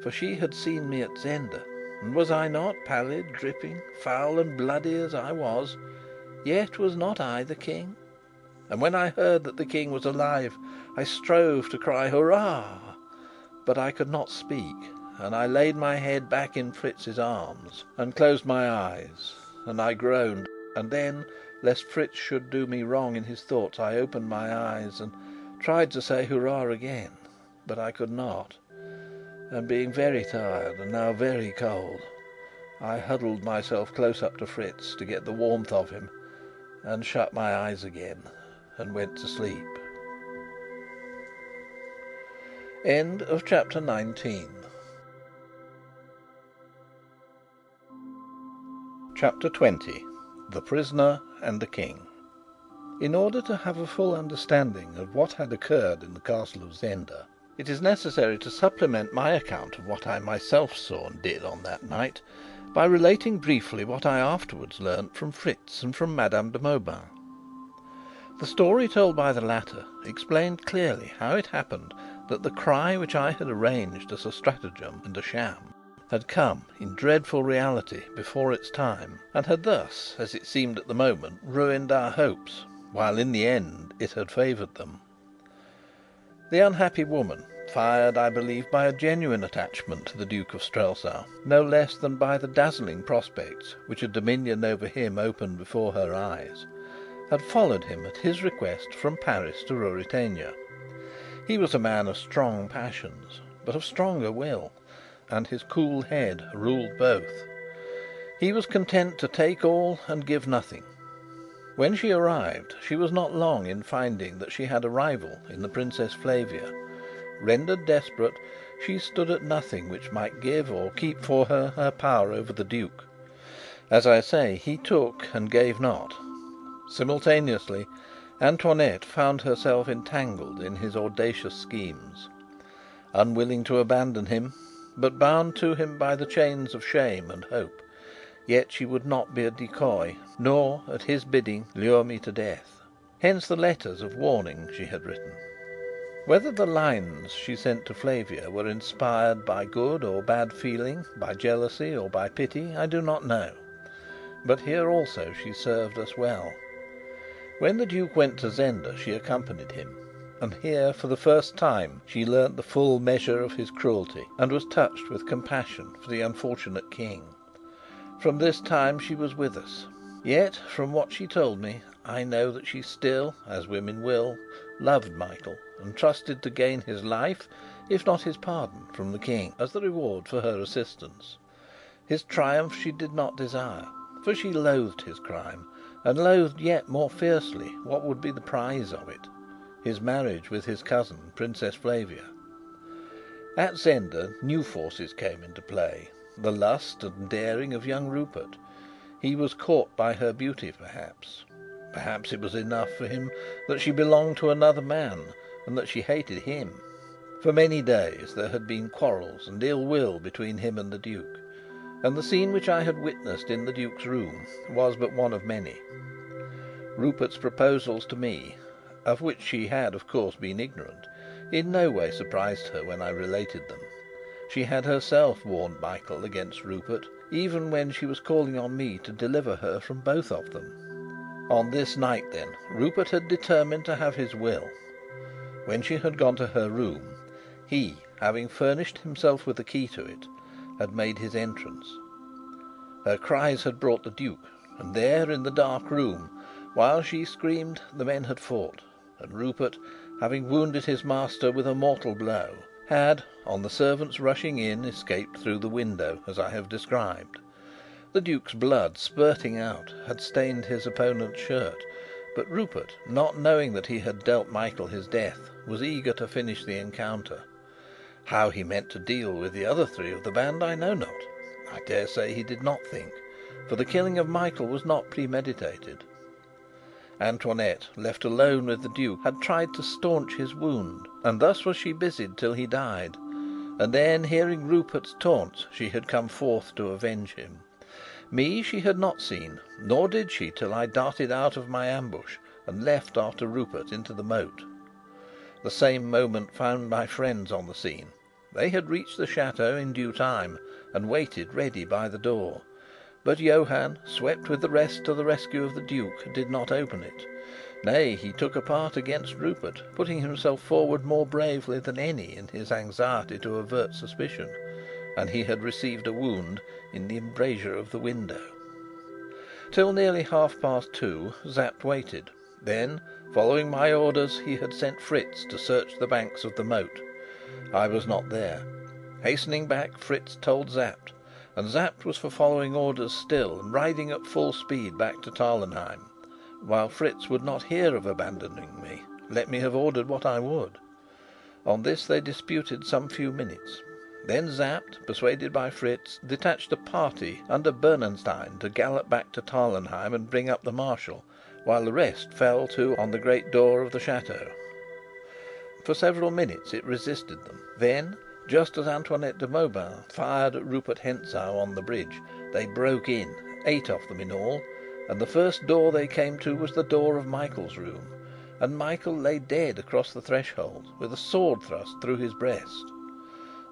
for she had seen me at Zenda, and was I not pallid, dripping, foul and bloody as I was, yet was not I the King? And when I heard that the King was alive, I strove to cry "Hurrah!" but I could not speak, and I laid my head back in Fritz's arms and closed my eyes, and I groaned, and then, lest Fritz should do me wrong in his thoughts, I opened my eyes and tried to say "Hurrah!" again, but I could not, and being very tired and now very cold, I huddled myself close up to Fritz to get the warmth of him, and shut my eyes again and went to sleep. End of chapter 19. Chapter 20. The Prisoner and the King. In order to have a full understanding of what had occurred in the castle of Zenda, it is necessary to supplement my account of what I myself saw and did on that night by relating briefly what I afterwards learnt from Fritz and from Madame de Mauban. The story told by the latter explained clearly how it happened that the cry which I had arranged as a stratagem and a sham had come, in dreadful reality, before its time, and had thus, as it seemed at the moment, ruined our hopes, while in the end it had favoured them. The unhappy woman, fired, I believe, by a genuine attachment to the Duke of Strelsau, no less than by the dazzling prospects which a dominion over him opened before her eyes, had followed him at his request from Paris to Ruritania. He was a man of strong passions, but of stronger will, and his cool head ruled both. He was content to take all and give nothing. When she arrived, she was not long in finding that she had a rival in the Princess Flavia. Rendered desperate, she stood at nothing which might give or keep for her her power over the Duke. As I say, he took and gave not. Simultaneously, Antoinette found herself entangled in his audacious schemes. Unwilling to abandon him, but bound to him by the chains of shame and hope, yet she would not be a decoy, nor, at his bidding, lure me to death. Hence the letters of warning she had written. Whether the lines she sent to Flavia were inspired by good or bad feeling, by jealousy or by pity, I do not know. But here also she served us well. When the Duke went to Zenda, she accompanied him, and here for the first time she learnt the full measure of his cruelty, and was touched with compassion for the unfortunate King. From this time she was with us. Yet, from what she told me, I know that she still, as women will, loved Michael, and trusted to gain his life, if not his pardon, from the King, as the reward for her assistance. His triumph she did not desire, for she loathed his crime, and loathed yet more fiercely what would be the prize of it: his marriage with his cousin, Princess Flavia. At Zenda new forces came into play: the lust and daring of young Rupert. He was caught by her beauty, perhaps. Perhaps it was enough for him that she belonged to another man, and that she hated him. For many days there had been quarrels and ill will between him and the Duke, and the scene which I had witnessed in the Duke's room was but one of many. Rupert's proposals to me, of which she had of course been ignorant, in no way surprised her when I related them. She had herself warned Michael against Rupert, even when she was calling on me to deliver her from both of them. On this night, then, Rupert had determined to have his will. When she had gone to her room, he, having furnished himself with a key to it, had made his entrance. Her cries had brought the Duke, and there in the dark room, while she screamed, the men had fought, and Rupert, having wounded his master with a mortal blow, had, on the servants rushing in, escaped through the window, as I have described. The Duke's blood, spurting out, had stained his opponent's shirt, but Rupert, not knowing that he had dealt Michael his death, was eager to finish the encounter. How he meant to deal with the other three of the band I know not. I dare say he did not think, for the killing of Michael was not premeditated. Antoinette, left alone with the Duke, had tried to staunch his wound, and thus was she busied till he died. And then, hearing Rupert's taunts, she had come forth to avenge him. Me she had not seen, nor did she till I darted out of my ambush and left after Rupert into the moat. The same moment found my friends on the scene. They had reached the chateau in due time, and waited ready by the door. But Johann, swept with the rest to the rescue of the Duke, did not open it. Nay, he took a part against Rupert, putting himself forward more bravely than any in his anxiety to avert suspicion, and he had received a wound in the embrasure of the window. Till nearly 2:30, Sapt waited. Then, following my orders, he had sent Fritz to search the banks of the moat. I was not there. Hastening back, Fritz told Sapt, and Sapt was for following orders still and riding at full speed back to Tarlenheim, while Fritz would not hear of abandoning me, let me have ordered what I would. On this they disputed some few minutes. Then Sapt, persuaded by Fritz, detached a party under Bernenstein to gallop back to Tarlenheim and bring up the Marshal, while the rest fell to on the great door of the chateau. For several minutes it resisted them. Then, just as Antoinette de Mauban fired at Rupert Hentzau on the bridge, they broke in, 8 of them in all, and the first door they came to was the door of Michael's room, and Michael lay dead across the threshold, with a sword thrust through his breast.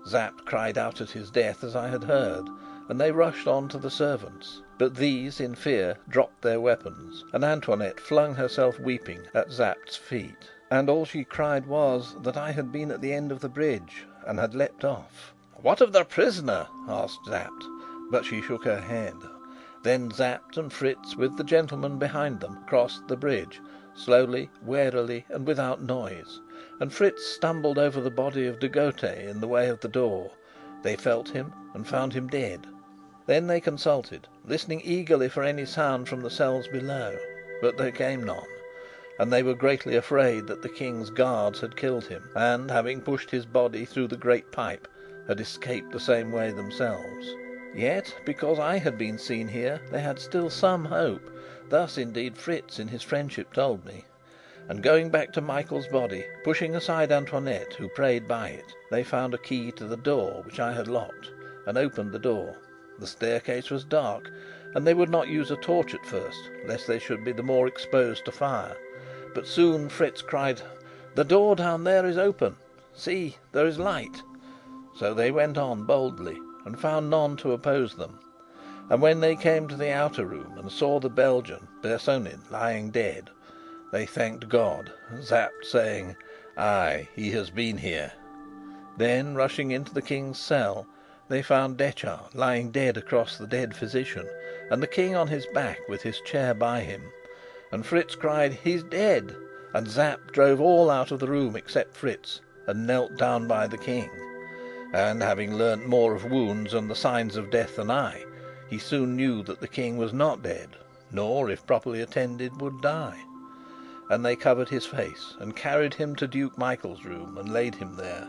Sapt cried out at his death, as I had heard, and they rushed on to the servants. But these, in fear, dropped their weapons, and Antoinette flung herself weeping at Sapt's feet, and all she cried was that I had been at the end of the bridge and had leapt off. "What of the prisoner?" asked Sapt, but she shook her head. Then Sapt and Fritz, with the gentleman behind them, crossed the bridge, slowly, warily, and without noise, and Fritz stumbled over the body of De Gautet in the way of the door. They felt him and found him dead. Then they consulted, listening eagerly for any sound from the cells below, but there came none, and they were greatly afraid that the King's guards had killed him, and, having pushed his body through the great pipe, had escaped the same way themselves. Yet, because I had been seen here, they had still some hope. Thus indeed Fritz in his friendship told me. And going back to Michael's body, pushing aside Antoinette, who prayed by it, they found a key to the door, which I had locked, and opened the door. The staircase was dark, and they would not use a torch at first, lest they should be the more exposed to fire. But soon Fritz cried, "The door down there is open. See, there is light." So they went on boldly, and found none to oppose them. And when they came to the outer room and saw the Belgian, Bersonin, lying dead, they thanked God, Sapt saying, "Ay, he has been here." Then, rushing into the King's cell, they found Detchard lying dead across the dead physician, and the King on his back with his chair by him. And Fritz cried, "He's dead!" and Sapt drove all out of the room except Fritz, and knelt down by the King. And having learnt more of wounds and the signs of death than I, he soon knew that the King was not dead, nor, if properly attended, would die. And they covered his face, and carried him to Duke Michael's room, and laid him there.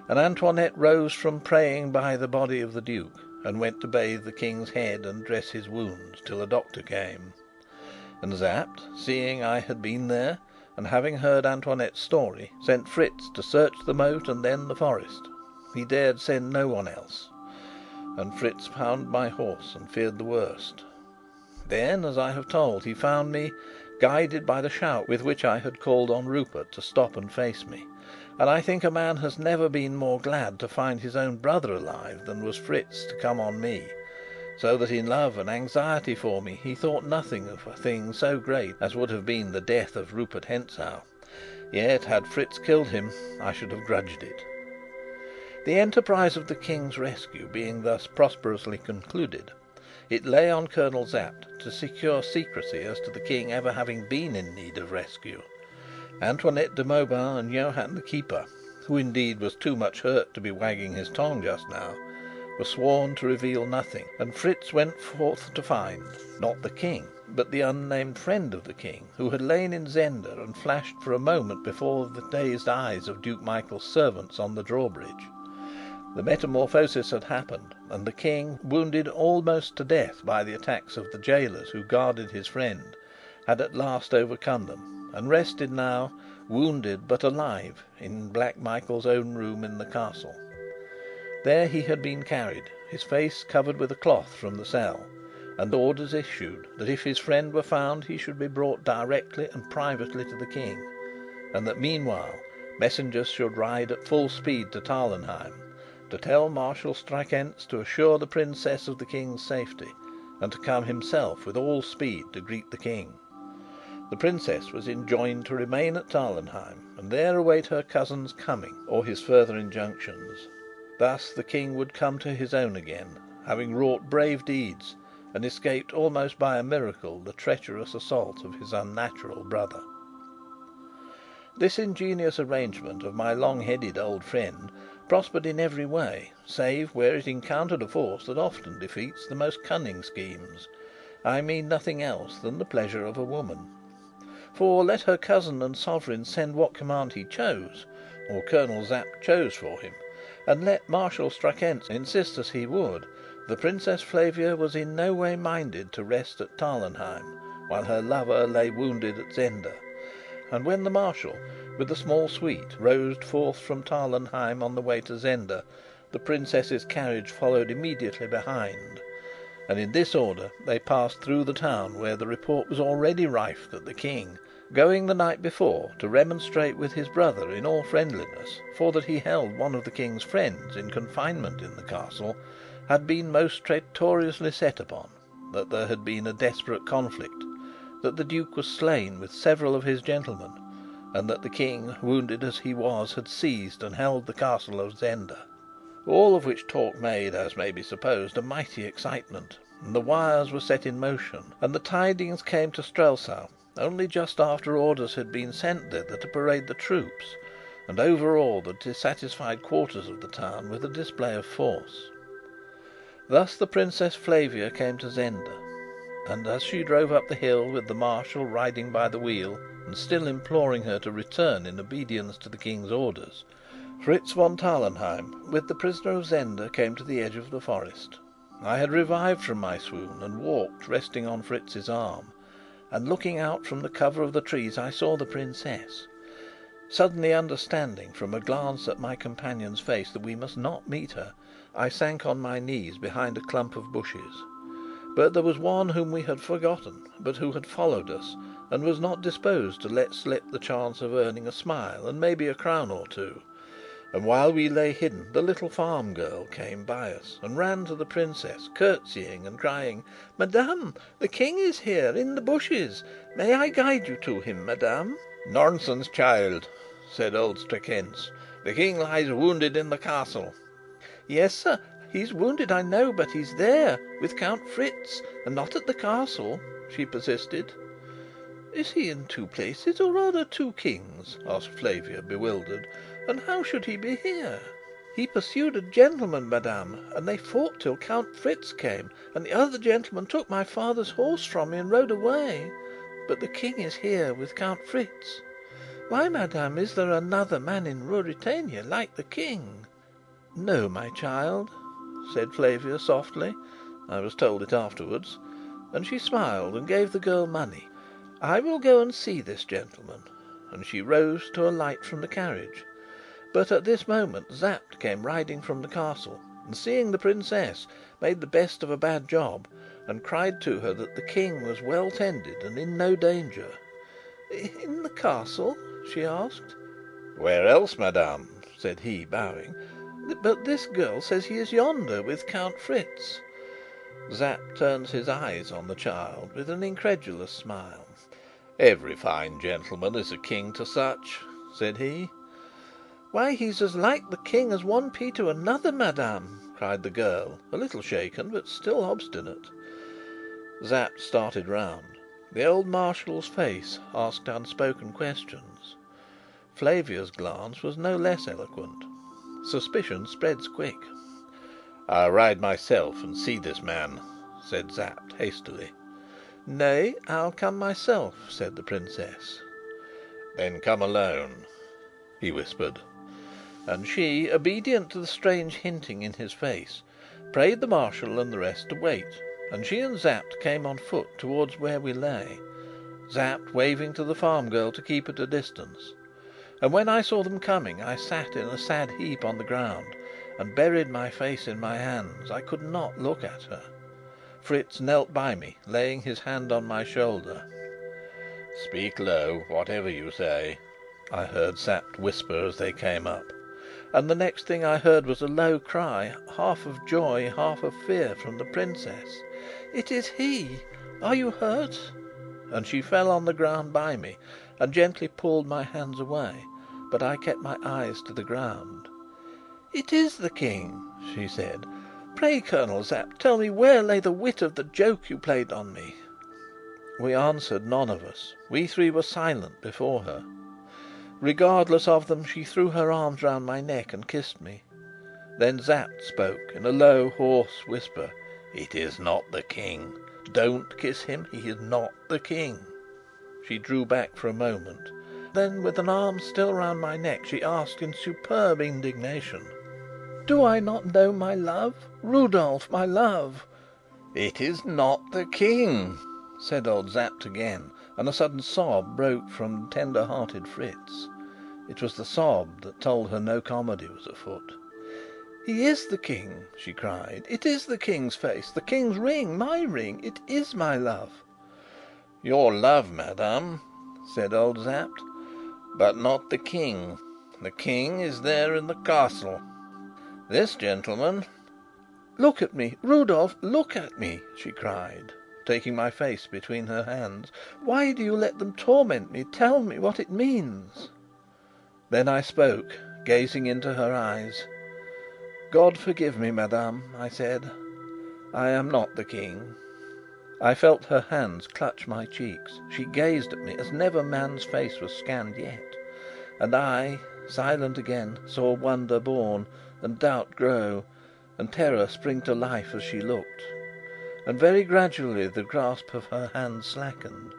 And Antoinette rose from praying by the body of the Duke, and went to bathe the King's head and dress his wounds, till a doctor came. And Sapt, seeing I had been there, and having heard Antoinette's story, sent Fritz to search the moat and then the forest. He dared send no one else. And Fritz found my horse, and feared the worst. Then, as I have told, he found me, guided by the shout with which I had called on Rupert to stop and face me. And I think a man has never been more glad to find his own brother alive than was Fritz to come on me, so that in love and anxiety for me he thought nothing of a thing so great as would have been the death of Rupert Hentzau. Yet, had Fritz killed him, I should have grudged it. The enterprise of the King's rescue being thus prosperously concluded, it lay on Colonel Sapt to secure secrecy as to the King ever having been in need of rescue. Antoinette de Mauban and Johann the keeper, who indeed was too much hurt to be wagging his tongue just now, were sworn to reveal nothing, and Fritz went forth to find, not the King, but the unnamed friend of the King, who had lain in Zenda and flashed for a moment before the dazed eyes of Duke Michael's servants on the drawbridge. The metamorphosis had happened, and the King, wounded almost to death by the attacks of the jailers who guarded his friend, had at last overcome them, and rested now, wounded but alive, in Black Michael's own room in the castle. There he had been carried, his face covered with a cloth, from the cell, and orders issued that if his friend were found he should be brought directly and privately to the King, and that meanwhile messengers should ride at full speed to Tarlenheim, to tell Marshal Strakencz to assure the Princess of the King's safety, and to come himself with all speed to greet the King. The Princess was enjoined to remain at Tarlenheim, and there await her cousin's coming or his further injunctions. Thus the King would come to his own again, having wrought brave deeds, and escaped almost by a miracle the treacherous assault of his unnatural brother. This ingenious arrangement of my long-headed old friend prospered in every way, save where it encountered a force that often defeats the most cunning schemes. I mean nothing else than the pleasure of a woman. For let her cousin and sovereign send what command he chose, or Colonel Sapt chose for him, and let Marshal Strakencz insist as he would, the Princess Flavia was in no way minded to rest at Tarlenheim while her lover lay wounded at Zenda. And when the Marshal, with a small suite, rode forth from Tarlenheim on the way to Zenda, the Princess's carriage followed immediately behind, and in this order they passed through the town, where the report was already rife that the King, going the night before to remonstrate with his brother in all friendliness, for that he held one of the King's friends in confinement in the castle, had been most traitorously set upon, that there had been a desperate conflict, that the Duke was slain with several of his gentlemen, and that the King, wounded as he was, had seized and held the castle of Zenda. All of which talk made, as may be supposed, a mighty excitement, and the wires were set in motion, and the tidings came to Strelsau only just after orders had been sent thither to parade the troops, and overawe the dissatisfied quarters of the town with a display of force. Thus the Princess Flavia came to Zenda, and as she drove up the hill with the Marshal riding by the wheel, and still imploring her to return in obedience to the King's orders, Fritz von Tarlenheim, with the prisoner of Zenda, came to the edge of the forest. I had revived from my swoon, and walked, resting on Fritz's arm, and looking out from the cover of the trees I saw the Princess. Suddenly understanding from a glance at my companion's face that we must not meet her, I sank on my knees behind a clump of bushes. But there was one whom we had forgotten, but who had followed us, and was not disposed to let slip the chance of earning a smile and maybe a crown or two. And while we lay hidden, the little farm girl came by us and ran to the Princess, curtsying and crying, "Madame, the King is here, in the bushes. May I guide you to him, madame?" "Nonsense, child," said old Strakencz. "The King lies wounded in the castle." "Yes, sir, he's wounded, I know, but he's there, with Count Fritz, and not at the castle," she persisted. "Is he in two places, or are there two kings?" asked Flavia, bewildered. "And how should he be here?" "He pursued a gentleman, madame, and they fought till Count Fritz came, and the other gentleman took my father's horse from me and rode away. But the King is here with Count Fritz. Why, madame, is there another man in Ruritania like the King?" "No, my child," said Flavia softly. I was told it afterwards. And she smiled and gave the girl money. "I will go and see this gentleman." And she rose to alight from the carriage. But at this moment Sapt came riding from the castle, and seeing the Princess, made the best of a bad job, and cried to her that the King was well tended and in no danger. "In the castle?" she asked. "Where else, madame?" said he, bowing. "But this girl says he is yonder with Count Fritz." Sapt turned his eyes on the child with an incredulous smile. "Every fine gentleman is a king to such," said he. "Why, he's as like the King as one pea to another, madame," cried the girl, a little shaken, but still obstinate. Sapt started round. The old Marshal's face asked unspoken questions. Flavia's glance was no less eloquent. Suspicion spreads quick. "I'll ride myself and see this man," said Sapt hastily. "Nay, I'll come myself," said the Princess. "Then come alone," he whispered. and she, obedient to the strange hinting in his face, prayed the Marshal and the rest to wait, and she and Sapt came on foot towards where we lay, Sapt waving to the farm girl to keep at a distance. And when I saw them coming, I sat in a sad heap on the ground and buried my face in my hands. I could not look at her. Fritz knelt by me, laying his hand on my shoulder. "Speak low, whatever you say," I heard Sapt whisper as they came up. And the next thing I heard was a low cry, half of joy, half of fear, from the princess. "It is he! Are you hurt?" And she fell on the ground by me and gently pulled my hands away, but I kept my eyes to the ground. "It is the King," she said. "Pray, Colonel Sapt, tell me where lay the wit of the joke you played on me?" We answered none of us. We three were silent before her. Regardless of them, she threw her arms round my neck and kissed me. Then Sapt spoke in a low, hoarse whisper. "It is not the King. Don't kiss him. He is not the King." She drew back for a moment. Then, with an arm still round my neck, she asked in superb indignation: "Do I not know my love? Rudolf, my love!" "It is not the King," said old Sapt again, and a sudden sob broke from tender-hearted Fritz. It was the sob that told her no comedy was afoot. "He is the King!" she cried. "It is the King's face, the King's ring, my ring! It is my love!" "Your love, madame," said old Sapt, "but not the King. The King is there in the castle. This gentleman..." "Look at me, Rudolf, look at me!" she cried, taking my face between her hands. "Why do you let them torment me? Tell me what it means." Then I spoke, gazing into her eyes. "God forgive me, madame," I said. "I am not the King." I felt her hands clutch my cheeks. She gazed at me as never man's face was scanned yet. And I, silent again, saw wonder born, and doubt grow, and terror spring to life as she looked. And very gradually the grasp of her hand slackened.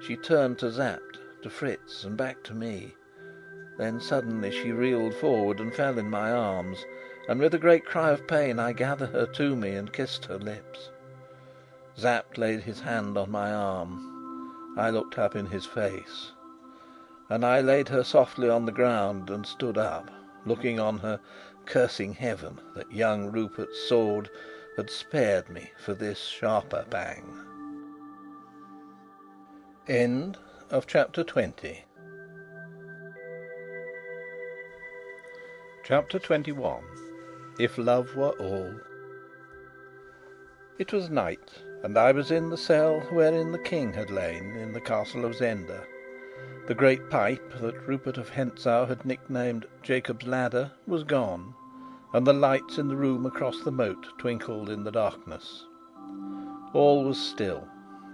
She turned to Sapt, to Fritz, and back to me. Then suddenly she reeled forward and fell in my arms, and with a great cry of pain I gathered her to me and kissed her lips. Sapt laid his hand on my arm. I looked up in his face, and I laid her softly on the ground and stood up, looking on her, cursing heaven that young Rupert's sword had spared me for this sharper pang. End of chapter 20. Chapter 21. If Love Were All. It was night, and I was in the cell wherein the King had lain in the castle of Zenda. The great pipe that Rupert of Hentzau had nicknamed Jacob's Ladder was gone, and the lights in the room across the moat twinkled in the darkness. All was still.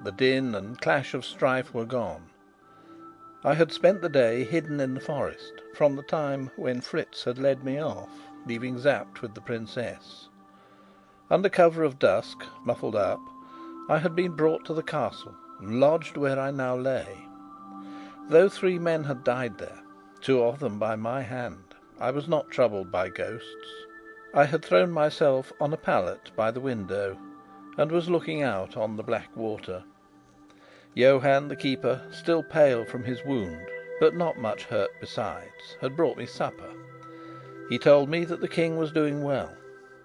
The din and clash of strife were gone. I had spent the day hidden in the forest, from the time when Fritz had led me off, leaving Sapt with the princess. Under cover of dusk, muffled up, I had been brought to the castle and lodged where I now lay. Though 3 men had died there, 2 of them by my hand, I was not troubled by ghosts. I had thrown myself on a pallet by the window, and was looking out on the black water. Johann the keeper, still pale from his wound, but not much hurt besides, had brought me supper. He told me that the King was doing well,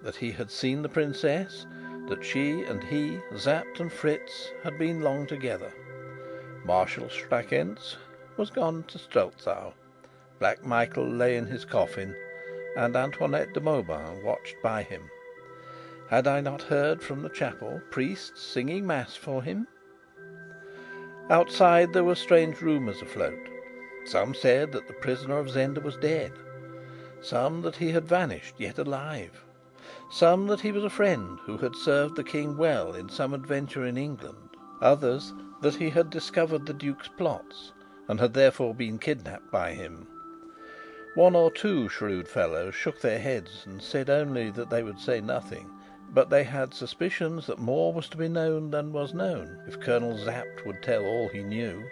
that he had seen the princess, that she and he, Sapt and Fritz, had been long together. Marshal Strackentz was gone to Strelzau. Black Michael lay in his coffin, and Antoinette de Mauban watched by him. Had I not heard from the chapel priests singing mass for him? Outside there were strange rumours afloat. Some said that the prisoner of Zenda was dead; some that he had vanished, yet alive; some that he was a friend who had served the King well in some adventure in England; others that he had discovered the Duke's plots, and had therefore been kidnapped by him. 1 or 2 shrewd fellows shook their heads and said only that they would say nothing, but they had suspicions that more was to be known than was known, if Colonel Sapt would tell all he knew.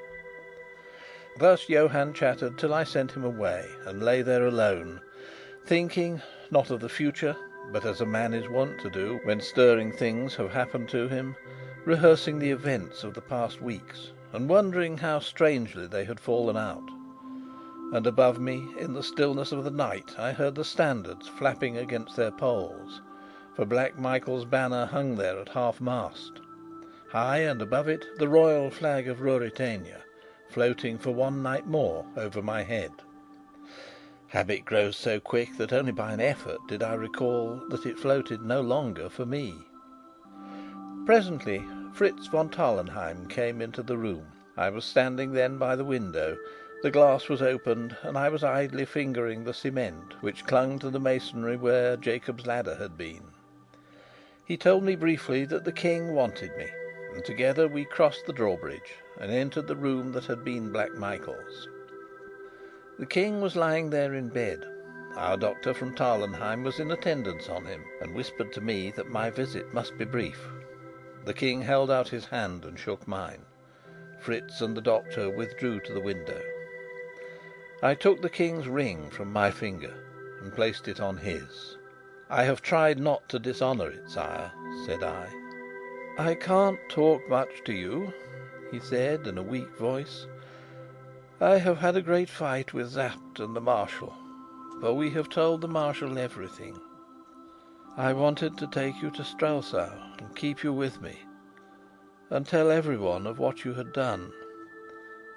Thus Johann chattered till I sent him away, and lay there alone, thinking, not of the future, but as a man is wont to do when stirring things have happened to him, rehearsing the events of the past weeks, and wondering how strangely they had fallen out. And above me, in the stillness of the night, I heard the standards flapping against their poles, for Black Michael's banner hung there at half-mast. High and above it, the royal flag of Ruritania, floating for one night more over my head. Habit grows so quick that only by an effort did I recall that it floated no longer for me. Presently Fritz von Tarlenheim came into the room. I was standing then by the window. The glass was opened, and I was idly fingering the cement which clung to the masonry where Jacob's ladder had been. He told me briefly that the King wanted me, and together we crossed the drawbridge and entered the room that had been Black Michael's. The King was lying there in bed. Our doctor from Tarlenheim was in attendance on him, and whispered to me that my visit must be brief. The King held out his hand and shook mine. Fritz and the doctor withdrew to the window. I took the King's ring from my finger and placed it on his. "I have tried not to dishonour it, sire," said I. "I can't talk much to you," he said in a weak voice. "I have had a great fight with Sapt and the Marshal, for we have told the Marshal everything. I wanted to take you to Strelsau and keep you with me, and tell everyone of what you had done,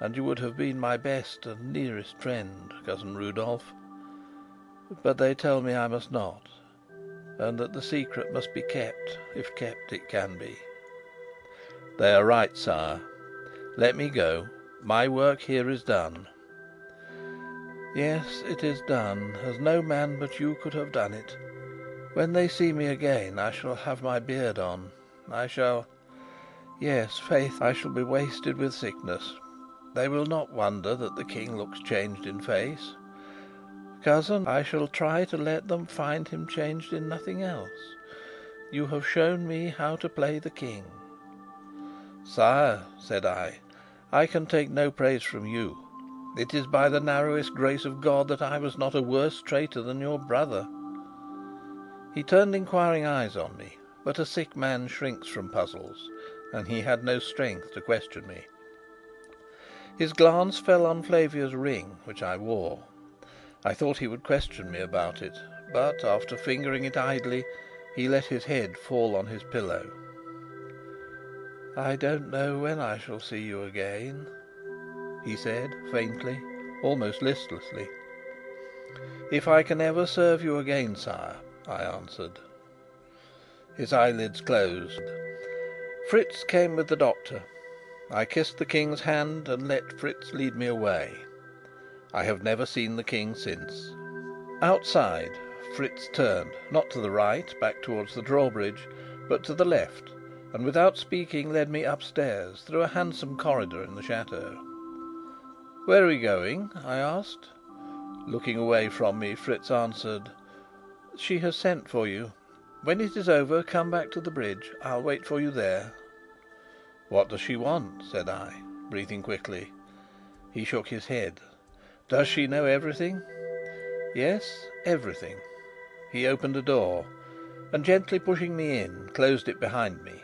and you would have been my best and nearest friend, cousin Rudolf. But they tell me I must not, and that the secret must be kept, if kept it can be." "They are right, sire. Let me go. My work here is done." "Yes, it is done, as no man but you could have done it. When they see me again, I shall have my beard on. Yes, faith, I shall be wasted with sickness. They will not wonder that the King looks changed in face. Cousin, I shall try to let them find him changed in nothing else. You have shown me how to play the King." "Sire," said I can take no praise from you. It is by the narrowest grace of God that I was not a worse traitor than your brother." He turned inquiring eyes on me, but a sick man shrinks from puzzles, and he had no strength to question me. His glance fell on Flavia's ring, which I wore. I thought he would question me about it, but, after fingering it idly, he let his head fall on his pillow. "I don't know when I shall see you again," he said faintly, almost listlessly. "If I can ever serve you again, sire," I answered. His eyelids closed. Fritz came with the doctor. I kissed the King's hand and let Fritz lead me away. I have never seen the King since. Outside, Fritz turned, not to the right, back towards the drawbridge, but to the left, and without speaking led me upstairs through a handsome corridor in the chateau. "Where are we going?" I asked. Looking away from me, Fritz answered: "She has sent for you. When it is over, come back to the bridge. I'll wait for you there." "What does she want?" said I, breathing quickly. He shook his head. "Does she know everything?" "Yes, everything." He opened a door, and, gently pushing me in, closed it behind me.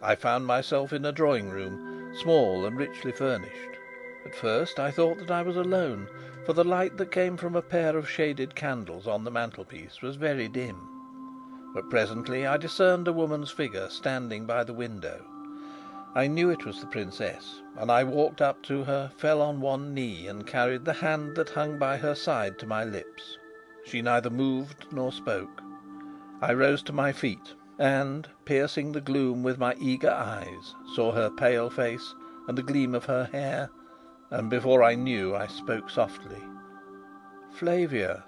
I found myself in a drawing room, small and richly furnished. At first I thought that I was alone, for the light that came from a pair of shaded candles on the mantelpiece was very dim. But presently I discerned a woman's figure standing by the window. I knew it was the princess, and I walked up to her, fell on one knee, and carried the hand that hung by her side to my lips. She neither moved nor spoke. I rose to my feet, and, piercing the gloom with my eager eyes, saw her pale face and the gleam of her hair, and before I knew, I spoke softly. "Flavia!"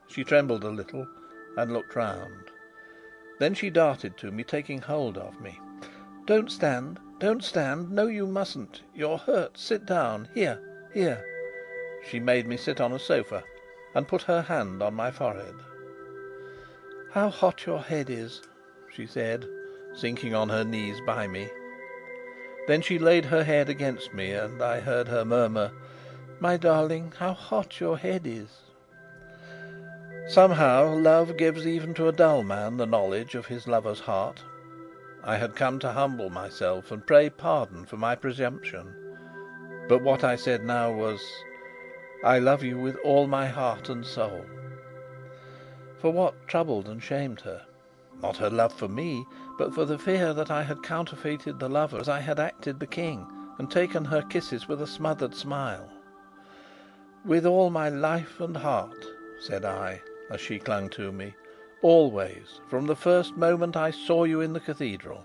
She trembled a little and looked round. Then she darted to me, taking hold of me. "Don't stand, don't stand! No, you mustn't! You're hurt. Sit down. Here, here!" She made me sit on a sofa, and put her hand on my forehead. "How hot your head is!" she said, sinking on her knees by me. Then she laid her head against me, and I heard her murmur: "My darling, how hot your head is!" Somehow love gives even to a dull man the knowledge of his lover's heart. I had come to humble myself and pray pardon for my presumption. But what I said now was, "I love you with all my heart and soul." For what troubled and shamed her? Not her love for me, but for the fear that I had counterfeited the lover as I had acted the King, and taken her kisses with a smothered smile. "With all my life and heart," said I, as she clung to me. "Always, from the first moment I saw you in the Cathedral.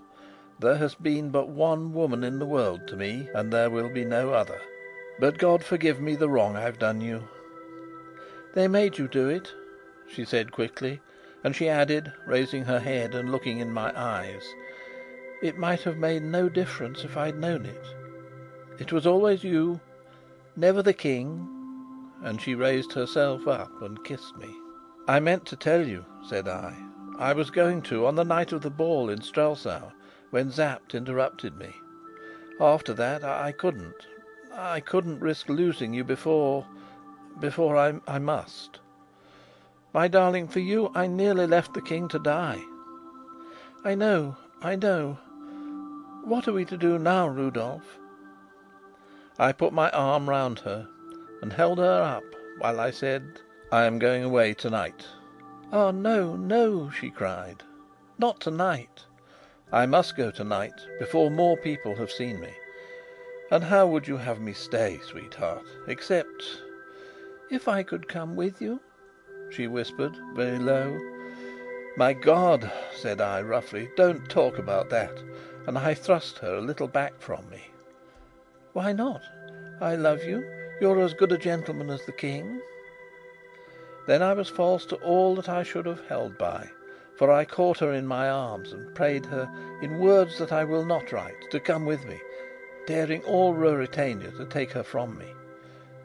There has been but one woman in the world to me, and there will be no other. But God forgive me the wrong I've done you." "They made you do it," she said quickly, and she added, raising her head and looking in my eyes, "It might have made no difference if I'd known it. It was always you, never the King." And she raised herself up and kissed me. "I meant to tell you," said I. "I was going to on the night of the ball in Strelsau, when Sapt interrupted me. After that I couldn't. I couldn't risk losing you before I must. My darling, for you I nearly left the King to die." I know. What are we to do now, Rudolf?" I put my arm round her and held her up while I said, "I am going away tonight." "Ah, no, no!" she cried. "Not tonight." "I must go tonight, before more people have seen me. And how would you have me stay, sweetheart, except?" "If I could come with you?" she whispered, very low. "My God!" said I roughly, "don't talk about that!" And I thrust her a little back from me. "Why not? I love you. You're as good a gentleman as the King." Then I was false to all that I should have held by, for I caught her in my arms and prayed her, in words that I will not write, to come with me, daring all Ruritania to take her from me.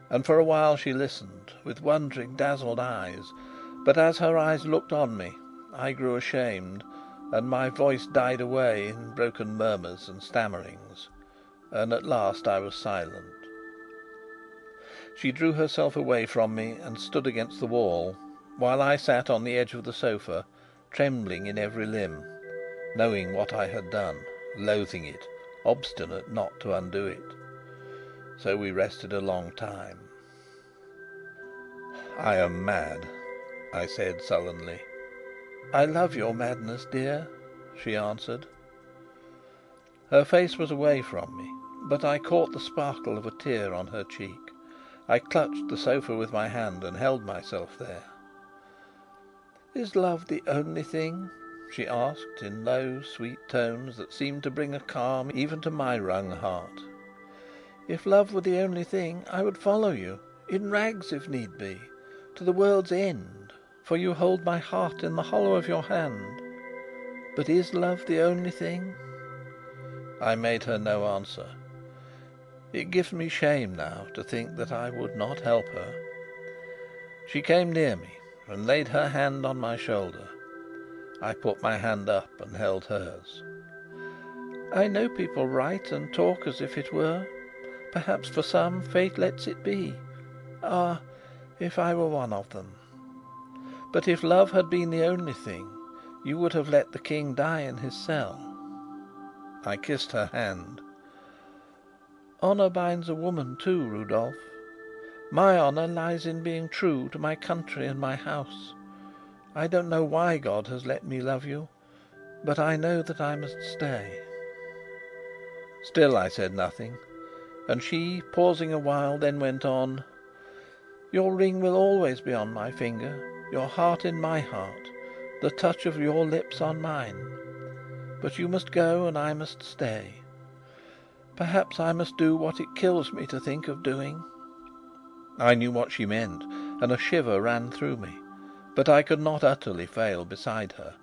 And for a while she listened, with wondering, dazzled eyes. But as her eyes looked on me, I grew ashamed, and my voice died away in broken murmurs and stammerings, and at last I was silent. She drew herself away from me and stood against the wall, while I sat on the edge of the sofa, trembling in every limb, knowing what I had done, loathing it, obstinate not to undo it. So we rested a long time. "I am mad," I said sullenly. "I love your madness, dear," she answered. Her face was away from me, but I caught the sparkle of a tear on her cheek. I clutched the sofa with my hand and held myself there. "Is love the only thing?" she asked, in low, sweet tones that seemed to bring a calm even to my wrung heart. "If love were the only thing, I would follow you, in rags if need be, to the world's end, for you hold my heart in the hollow of your hand. But is love the only thing?" I made her no answer. It gives me shame now to think that I would not help her. She came near me and laid her hand on my shoulder. I put my hand up and held hers. "I know people write and talk as if it were. Perhaps for some fate lets it be. Ah, if I were one of them! But if love had been the only thing, you would have let the King die in his cell." I kissed her hand. "Honour binds a woman too, Rudolf. My honour lies in being true to my country and my house. I don't know why God has let me love you, but I know that I must stay." Still I said nothing, and she, pausing a while, then went on: "Your ring will always be on my finger, your heart in my heart, the touch of your lips on mine. But you must go and I must stay. Perhaps I must do what it kills me to think of doing." I knew what she meant, and a shiver ran through me, but I could not utterly fail beside her.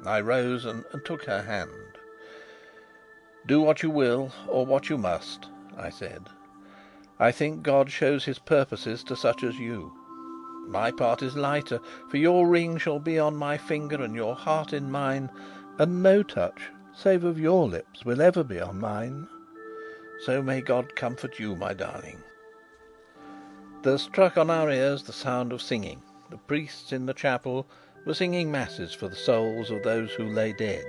I rose and took her hand. "Do what you will, or what you must," I said. "I think God shows His purposes to such as you. My part is lighter, for your ring shall be on my finger and your heart in mine, and no touch save of your lips will ever be on mine. So may God comfort you, my darling." There struck on our ears the sound of singing. The priests in the chapel were singing masses for the souls of those who lay dead.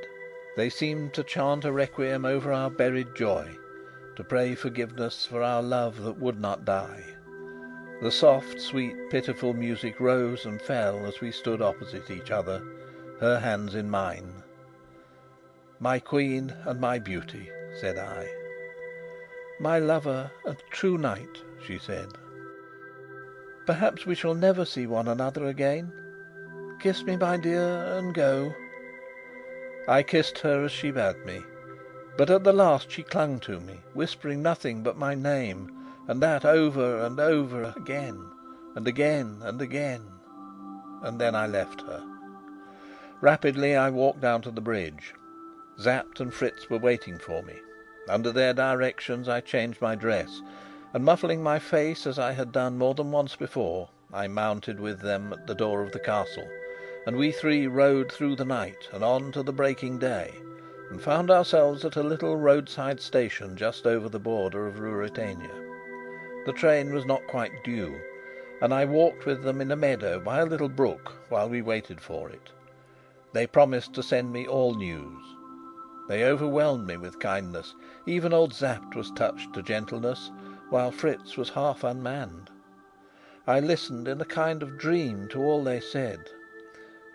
They seemed to chant a requiem over our buried joy, to pray forgiveness for our love that would not die. The soft, sweet, pitiful music rose and fell as we stood opposite each other, her hands in mine. "My Queen and my beauty," said I. "My lover and true knight," she said. "Perhaps we shall never see one another again. Kiss me, my dear, and go." I kissed her as she bade me, but at the last she clung to me, whispering nothing but my name, and that over and over again, and again and again. And then I left her. Rapidly I walked down to the bridge. Sapt and Fritz were waiting for me. Under their directions I changed my dress, and muffling my face as I had done more than once before, I mounted with them at the door of the castle, and we three rode through the night and on to the breaking day, and found ourselves at a little roadside station just over the border of Ruritania. The train was not quite due, and I walked with them in a meadow by a little brook while we waited for it. They promised to send me all news. They overwhelmed me with kindness. Even old Sapt was touched to gentleness, while Fritz was half unmanned. I listened in a kind of dream to all they said.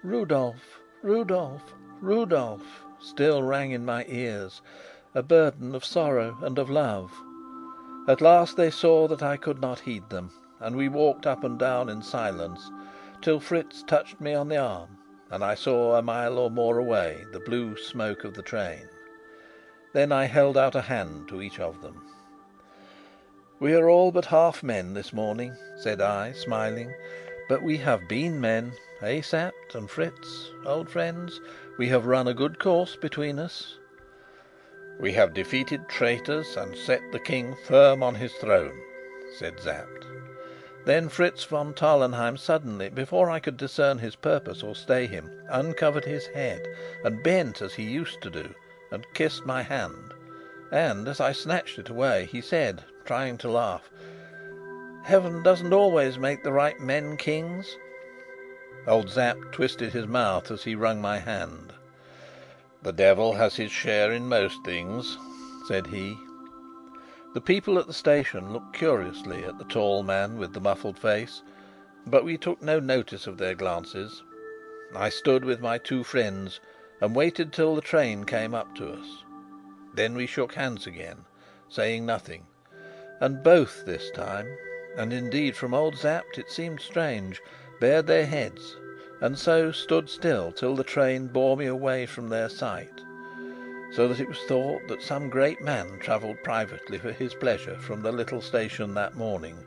"Rudolf, Rudolf, Rudolf," still rang in my ears, a burden of sorrow and of love. At last they saw that I could not heed them, and we walked up and down in silence, till Fritz touched me on the arm, and I saw a mile or more away the blue smoke of the train. Then I held out a hand to each of them. "We are all but half men this morning," said I, smiling, "but we have been men, eh, Sapt and Fritz, old friends? We have run a good course between us." "We have defeated traitors and set the King firm on his throne," said Sapt. Then Fritz von Tarlenheim suddenly, before I could discern his purpose or stay him, uncovered his head and bent as he used to do, and kissed my hand. And, as I snatched it away, he said, trying to laugh: "Heaven doesn't always make the right men kings." Old Sapt twisted his mouth as he wrung my hand. "The devil has his share in most things," said he. The people at the station looked curiously at the tall man with the muffled face, but we took no notice of their glances. I stood with my two friends and waited till the train came up to us. Then we shook hands again, saying nothing, and both this time, and indeed from old Sapt it seemed strange, bared their heads, and so stood still till the train bore me away from their sight, so that it was thought that some great man travelled privately for his pleasure from the little station that morning,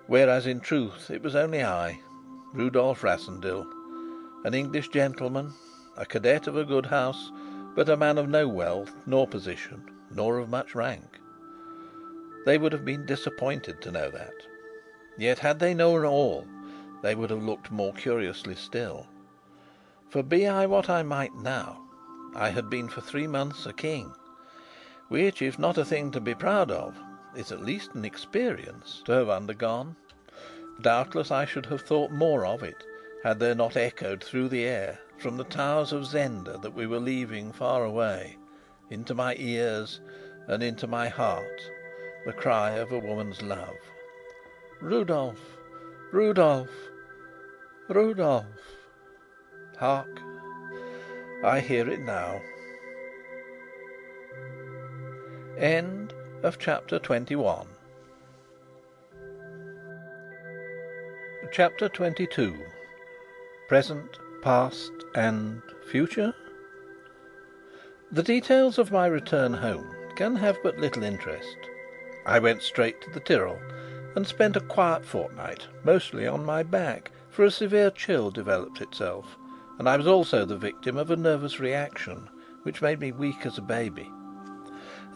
whereas in truth it was only I, Rudolf Rassendyll, an English gentleman, a cadet of a good house, but a man of no wealth nor position, nor of much rank. They would have been disappointed to know that. Yet had they known all, they would have looked more curiously still. For be I what I might now, I had been for 3 months a king, which, if not a thing to be proud of, is at least an experience to have undergone. Doubtless I should have thought more of it, had there not echoed through the air, from the towers of Zenda that we were leaving far away, into my ears and into my heart, the cry of a woman's love: "Rudolf, Rudolf, Rudolf!" Hark! I hear it now. End of chapter 21. Chapter 22. Present, Past, and Future? The details of my return home can have but little interest. I went straight to the Tyrol and spent a quiet fortnight, mostly on my back, for a severe chill developed itself, and I was also the victim of a nervous reaction which made me weak as a baby.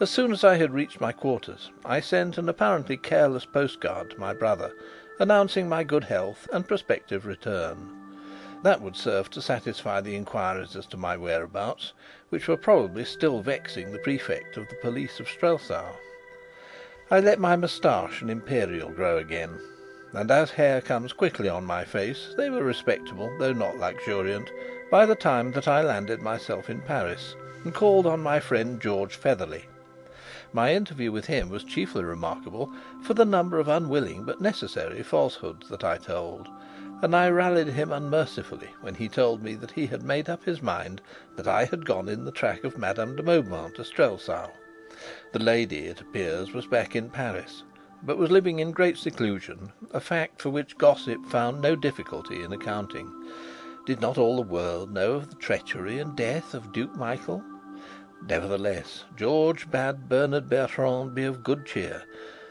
As soon as I had reached my quarters, I sent an apparently careless postcard to my brother, announcing my good health and prospective return. That would serve to satisfy the inquiries as to my whereabouts, which were probably still vexing the Prefect of the police of Strelsau. I let my moustache and imperial grow again. and as hair comes quickly on my face, they were respectable, though not luxuriant, by the time that I landed myself in Paris and called on my friend George Featherly. My interview with him was chiefly remarkable for the number of unwilling but necessary falsehoods that I told, and I rallied him unmercifully when he told me that he had made up his mind that I had gone in the track of Madame de Mauban to Strelsau. The lady, it appears, was back in Paris, but was living in great seclusion, a fact for which gossip found no difficulty in accounting. Did not all the world know of the treachery and death of Duke Michael? Nevertheless, George bade Bernard Bertrand be of good cheer,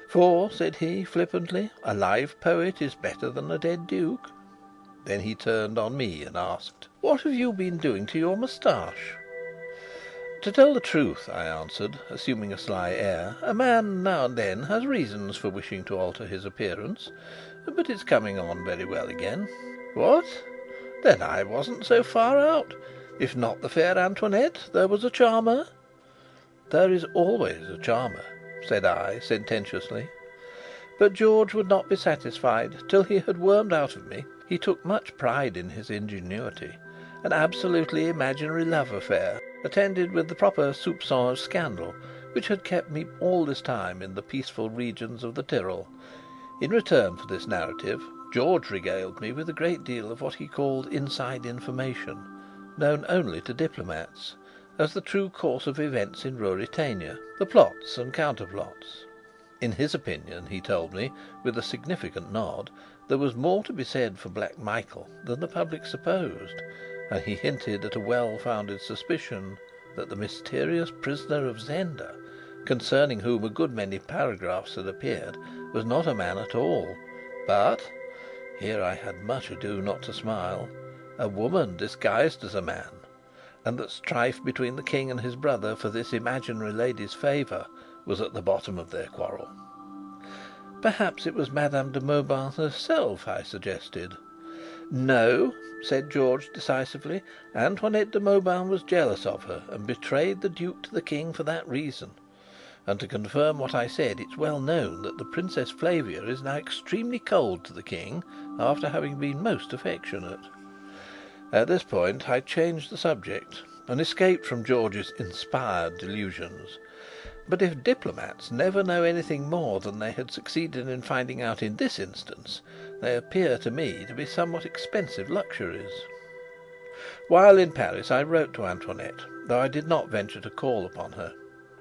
for, said he flippantly, a live poet is better than a dead duke. Then he turned on me and asked: "What have you been doing to your moustache?" "To tell the truth," I answered, assuming a sly air, "a man now and then has reasons for wishing to alter his appearance. But it's coming on very well again." "What? Then I wasn't so far out. If not the fair Antoinette, there was a charmer." "There is always a charmer," said I, sententiously. But George would not be satisfied till he had wormed out of me he took much pride in his ingenuity an absolutely imaginary love affair, attended with the proper soupçon of scandal, which had kept me all this time in the peaceful regions of the Tyrol. In return for this narrative, George regaled me with a great deal of what he called inside information, known only to diplomats, as the true course of events in Ruritania, the plots and counterplots. In his opinion, he told me, with a significant nod, there was more to be said for Black Michael than the public supposed, and he hinted at a well-founded suspicion that the mysterious prisoner of Zenda, concerning whom a good many paragraphs had appeared, was not a man at all, but here I had much ado not to smile a woman disguised as a man, and that strife between the King and his brother for this imaginary lady's favour was at the bottom of their quarrel. "Perhaps it was Madame de Mauban herself," I suggested. "No," said George decisively. "Antoinette de Mauban was jealous of her, and betrayed the Duke to the King for that reason. And to confirm what I said, it's well known that the Princess Flavia is now extremely cold to the King, after having been most affectionate." At this point I changed the subject, and escaped from George's inspired delusions. But if diplomats never know anything more than they had succeeded in finding out in this instance, they appear to me to be somewhat expensive luxuries. While in Paris I wrote to Antoinette, though I did not venture to call upon her.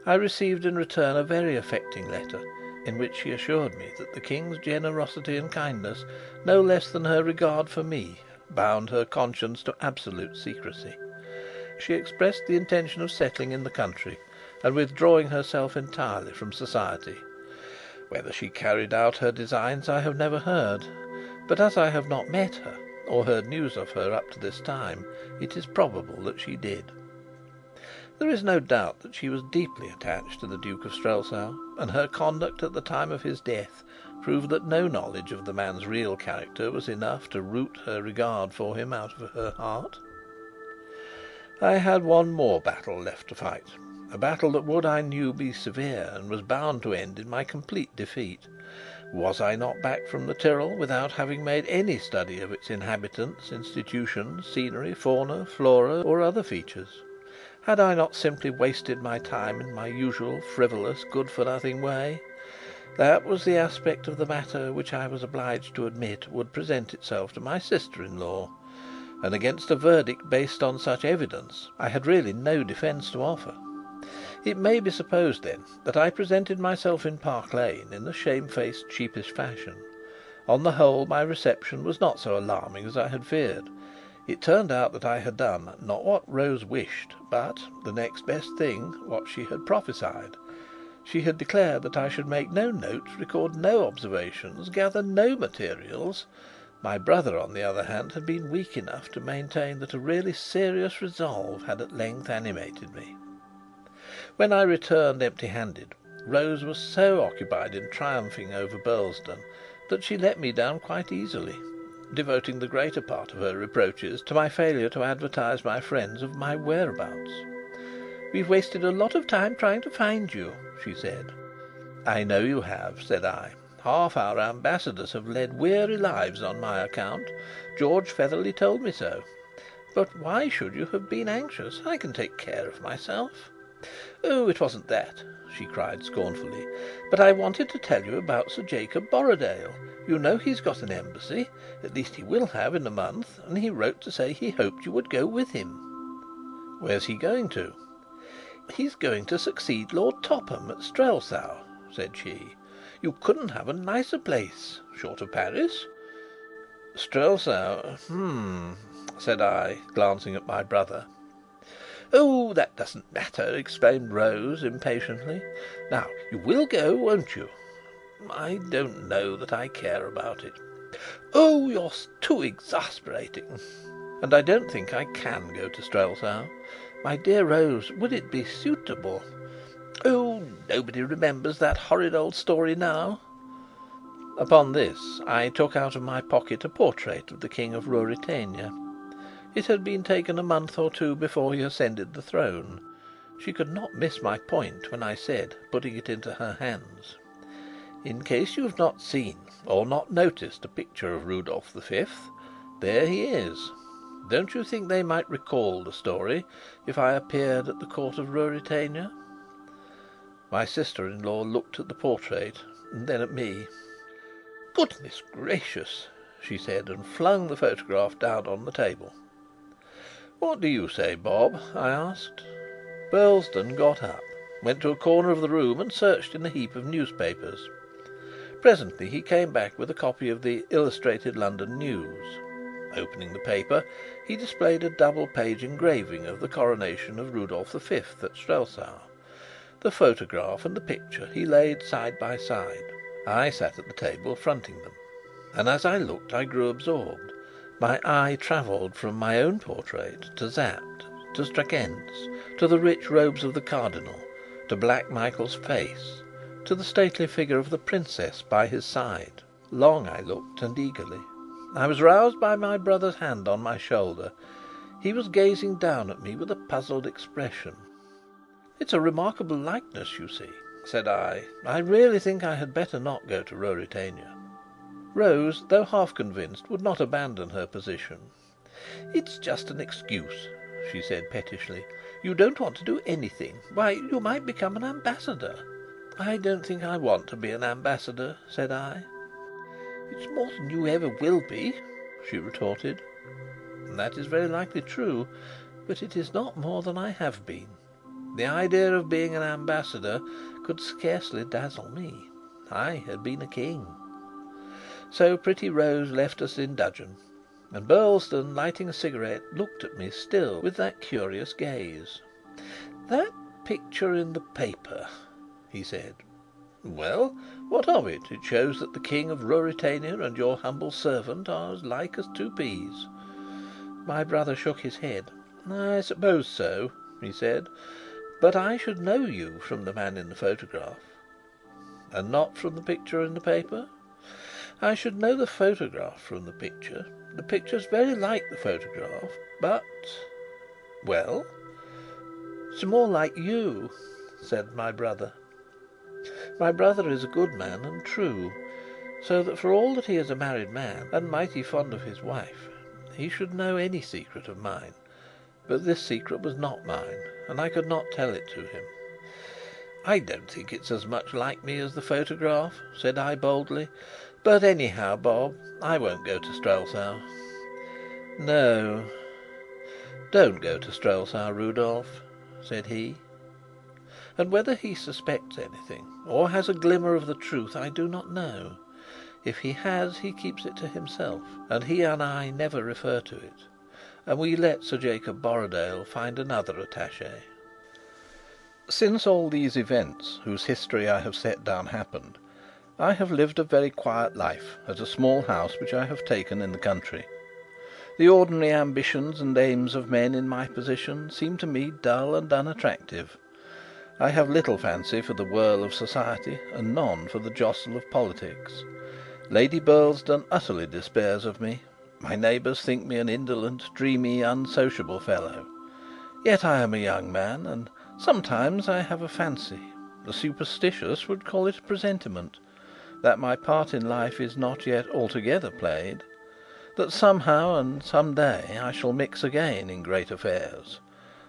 I received in return a very affecting letter, in which she assured me that the King's generosity and kindness, no less than her regard for me, bound her conscience to absolute secrecy. She expressed the intention of settling in the country and withdrawing herself entirely from society. Whether she carried out her designs I have never heard, but as I have not met her, or heard news of her up to this time, it is probable that she did. There is no doubt that she was deeply attached to the Duke of Strelsau, and her conduct at the time of his death proved that no knowledge of the man's real character was enough to root her regard for him out of her heart. I had one more battle left to fight, a battle that would, I knew, be severe, and was bound to end in my complete defeat. Was I not back from the Tyrol without having made any study of its inhabitants, institutions, scenery, fauna, flora, or other features? Had I not simply wasted my time in my usual frivolous, good-for-nothing way? That was the aspect of the matter which I was obliged to admit would present itself to my sister-in-law, and against a verdict based on such evidence I had really no defence to offer. It may be supposed, then, that I presented myself in Park Lane in a shamefaced, sheepish fashion. On the whole, my reception was not so alarming as I had feared. It turned out that I had done, not what Rose wished, but, the next best thing, what she had prophesied. She had declared that I should make no notes, record no observations, gather no materials. My brother, on the other hand, had been weak enough to maintain that a really serious resolve had at length animated me. When I returned empty-handed, Rose was so occupied in triumphing over Burlesdon that she let me down quite easily, devoting the greater part of her reproaches to my failure to advertise my friends of my whereabouts. "We've wasted a lot of time trying to find you," she said. "I know you have," said I. Half our ambassadors have led weary lives on my account. George Featherly told me so. But why should you have been anxious? I can take care of myself." "Oh, it wasn't that," she cried scornfully. "But I wanted to tell you about Sir Jacob Borrodaile. You know he's got an embassy, at least he will have in a month, and he wrote to say he hoped you would go with him." "Where's he going to?" "He's going to succeed Lord Topham at Strelsau," said she. "You couldn't have a nicer place, short of Paris." "Strelsau, said I, glancing at my brother. "Oh, that doesn't matter," exclaimed Rose impatiently. "Now, you will go, won't you?" "I don't know that I care about it." "Oh, you're too exasperating." "And I don't think I can go to Strelsau. My dear Rose, would it be suitable?" "Oh, nobody remembers that horrid old story now." Upon this I took out of my pocket a portrait of the King of Ruritania. It had been taken a month or two before he ascended the throne. She could not miss my point when I said, putting it into her hands: "In case you've not seen or not noticed a picture of Rudolf V, there he is. Don't you think they might recall the story if I appeared at the court of Ruritania?" My sister-in-law looked at the portrait and then at me. "Goodness gracious!" she said, and flung the photograph down on the table. "What do you say, Bob?" I asked. Burlesdon got up, went to a corner of the room, and searched in a heap of newspapers. Presently he came back with a copy of the Illustrated London News. Opening the paper, he displayed a double-page engraving of the coronation of Rudolf V at Strelsau. The photograph and the picture he laid side by side. I sat at the table fronting them, and as I looked I grew absorbed. My eye travelled from my own portrait to Sapt, to Strakencz, to the rich robes of the Cardinal, to Black Michael's face, to the stately figure of the princess by his side. Long I looked, and eagerly. I was roused by my brother's hand on my shoulder. He was gazing down at me with a puzzled expression. "It's a remarkable likeness, you see," said I. "I really think I had better not go to Ruritania." Rose, though half convinced, would not abandon her position. "It's just an excuse," she said pettishly. "You don't want to do anything. Why, you might become an ambassador." "I don't think I want to be an ambassador," said I. "It's more than you ever will be," she retorted. "That is very likely true, but it is not more than I have been. The idea of being an ambassador could scarcely dazzle me. I had been a king." So pretty Rose left us in dudgeon, and Burlesdon, lighting a cigarette, looked at me still with that curious gaze. "That picture in the paper," he said. "Well, what of it? It shows that the King of Ruritania and your humble servant are as like as two peas." My brother shook his head. "I suppose so," he said. "But I should know you from the man in the photograph." "And not from the picture in the paper?" "I should know the photograph from the picture. The picture's very like the photograph, but—" "Well?" "It's more like you," said my brother. My brother is a good man and true, so that for all that he is a married man and mighty fond of his wife, he should know any secret of mine. But this secret was not mine, and I could not tell it to him. "I don't think it's as much like me as the photograph," said I boldly. "But anyhow, Bob, I won't go to Strelsau." "No, don't go to Strelsau, Rudolf," said he. And whether he suspects anything, or has a glimmer of the truth, I do not know. If he has, he keeps it to himself, and he and I never refer to it, and we let Sir Jacob Borrodaile find another attaché. Since all these events, whose history I have set down, happened, I have lived a very quiet life at a small house which I have taken in the country. The ordinary ambitions and aims of men in my position seem to me dull and unattractive. I have little fancy for the whirl of society, and none for the jostle of politics. Lady Burlesdon utterly despairs of me. My neighbours think me an indolent, dreamy, unsociable fellow. Yet I am a young man, and sometimes I have a fancy. The superstitious would call it a presentiment. that my part in life is not yet altogether played, that somehow and some day I shall mix again in great affairs.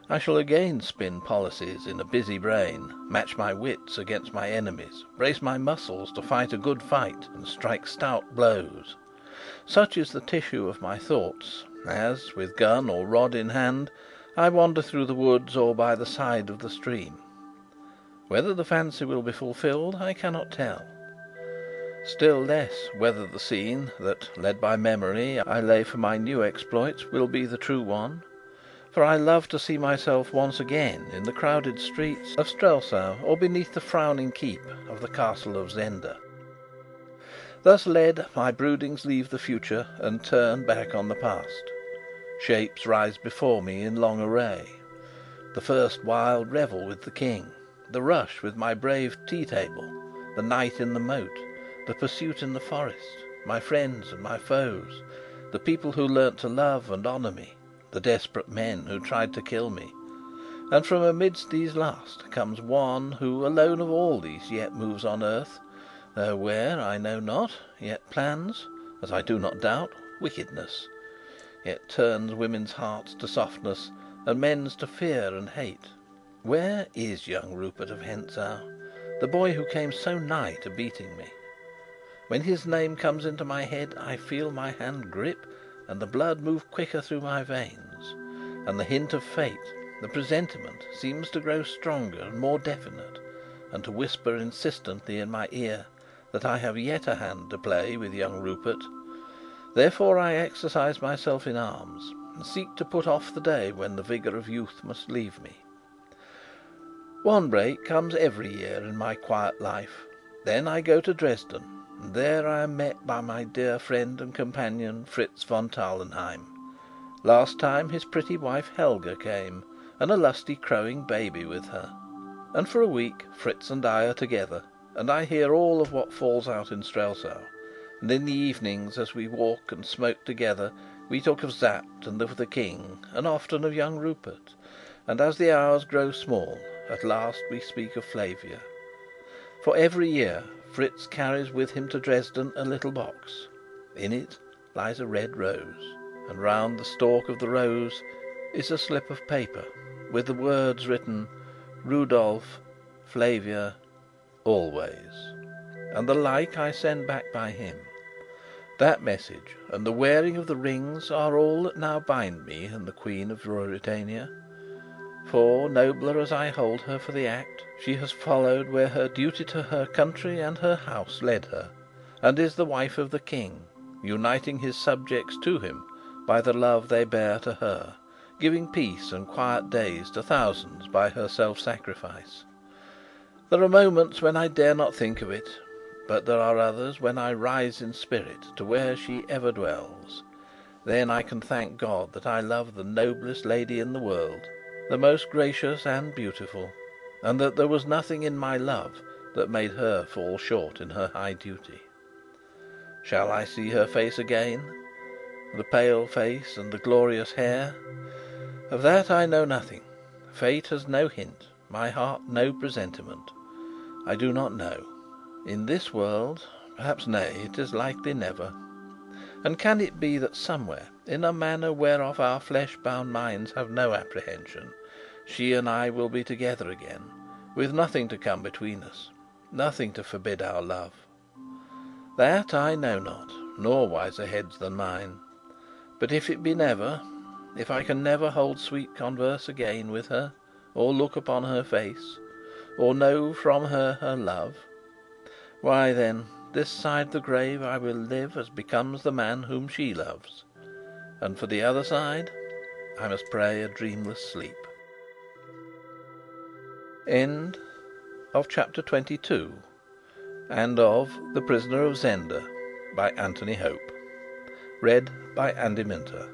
I shall again spin policies in a busy brain, match my wits against my enemies, brace my muscles to fight a good fight, and strike stout blows. Such is the tissue of my thoughts, as, with gun or rod in hand, I wander through the woods or by the side of the stream. Whether the fancy will be fulfilled, I cannot tell. Still less whether the scene that, led by memory, I lay for my new exploits will be the true one. For I love to see myself once again in the crowded streets of Strelsau, or beneath the frowning keep of the castle of Zenda. Thus led, my broodings leave the future and turn back on the past. Shapes rise before me in long array: the first wild revel with the King, the rush with my brave tea-table, the night in the moat, the pursuit in the forest, my friends and my foes, the people who learnt to love and honour me, the desperate men who tried to kill me. And from amidst these last comes one who alone of all these yet moves on earth, though where I know not, yet plans, as I do not doubt, wickedness, yet turns women's hearts to softness and men's to fear and hate. Where is young Rupert of Hentzau, the boy who came so nigh to beating me? When his name comes into my head, I feel my hand grip and the blood move quicker through my veins, and the hint of fate, the presentiment, seems to grow stronger and more definite, and to whisper insistently in my ear that I have yet a hand to play with young Rupert. Therefore I exercise myself in arms, and seek to put off the day when the vigour of youth must leave me. One break comes every year in my quiet life. Then I go to Dresden, and there I am met by my dear friend and companion, Fritz von Tarlenheim. Last time his pretty wife Helga came, and a lusty crowing baby with her. And for a week Fritz and I are together, and I hear all of what falls out in Strelsau. And in the evenings, as we walk and smoke together, we talk of Sapt and of the King, and often of young Rupert. And as the hours grow small, at last we speak of Flavia. For every year Fritz carries with him to Dresden a little box. In it lies a red rose, and round the stalk of the rose is a slip of paper with the words written, "Rudolf, Flavia, always," and the like I send back by him. That message and the wearing of the rings are all that now bind me and the Queen of Ruritania. For, nobler as I hold her for the act, she has followed where her duty to her country and her house led her, and is the wife of the King, uniting his subjects to him by the love they bear to her, giving peace and quiet days to thousands by her self-sacrifice. There are moments when I dare not think of it, but there are others when I rise in spirit to where she ever dwells. Then I can thank God that I love the noblest lady in the world, the most gracious and beautiful, and that there was nothing in my love that made her fall short in her high duty. Shall I see her face again, the pale face and the glorious hair? Of that I know nothing. Fate has no hint, my heart no presentiment. I do not know. In this world, perhaps, nay, it is likely never. And can it be that somewhere, in a manner whereof our flesh-bound minds have no apprehension, she and I will be together again, with nothing to come between us, nothing to forbid our love? That I know not, nor wiser heads than mine. But if it be never, if I can never hold sweet converse again with her, or look upon her face, or know from her her love, why then, this side the grave I will live as becomes the man whom she loves, and for the other side I must pray a dreamless sleep. End of chapter 22 and of The Prisoner of Zenda by Anthony Hope. Read by Andy Minter.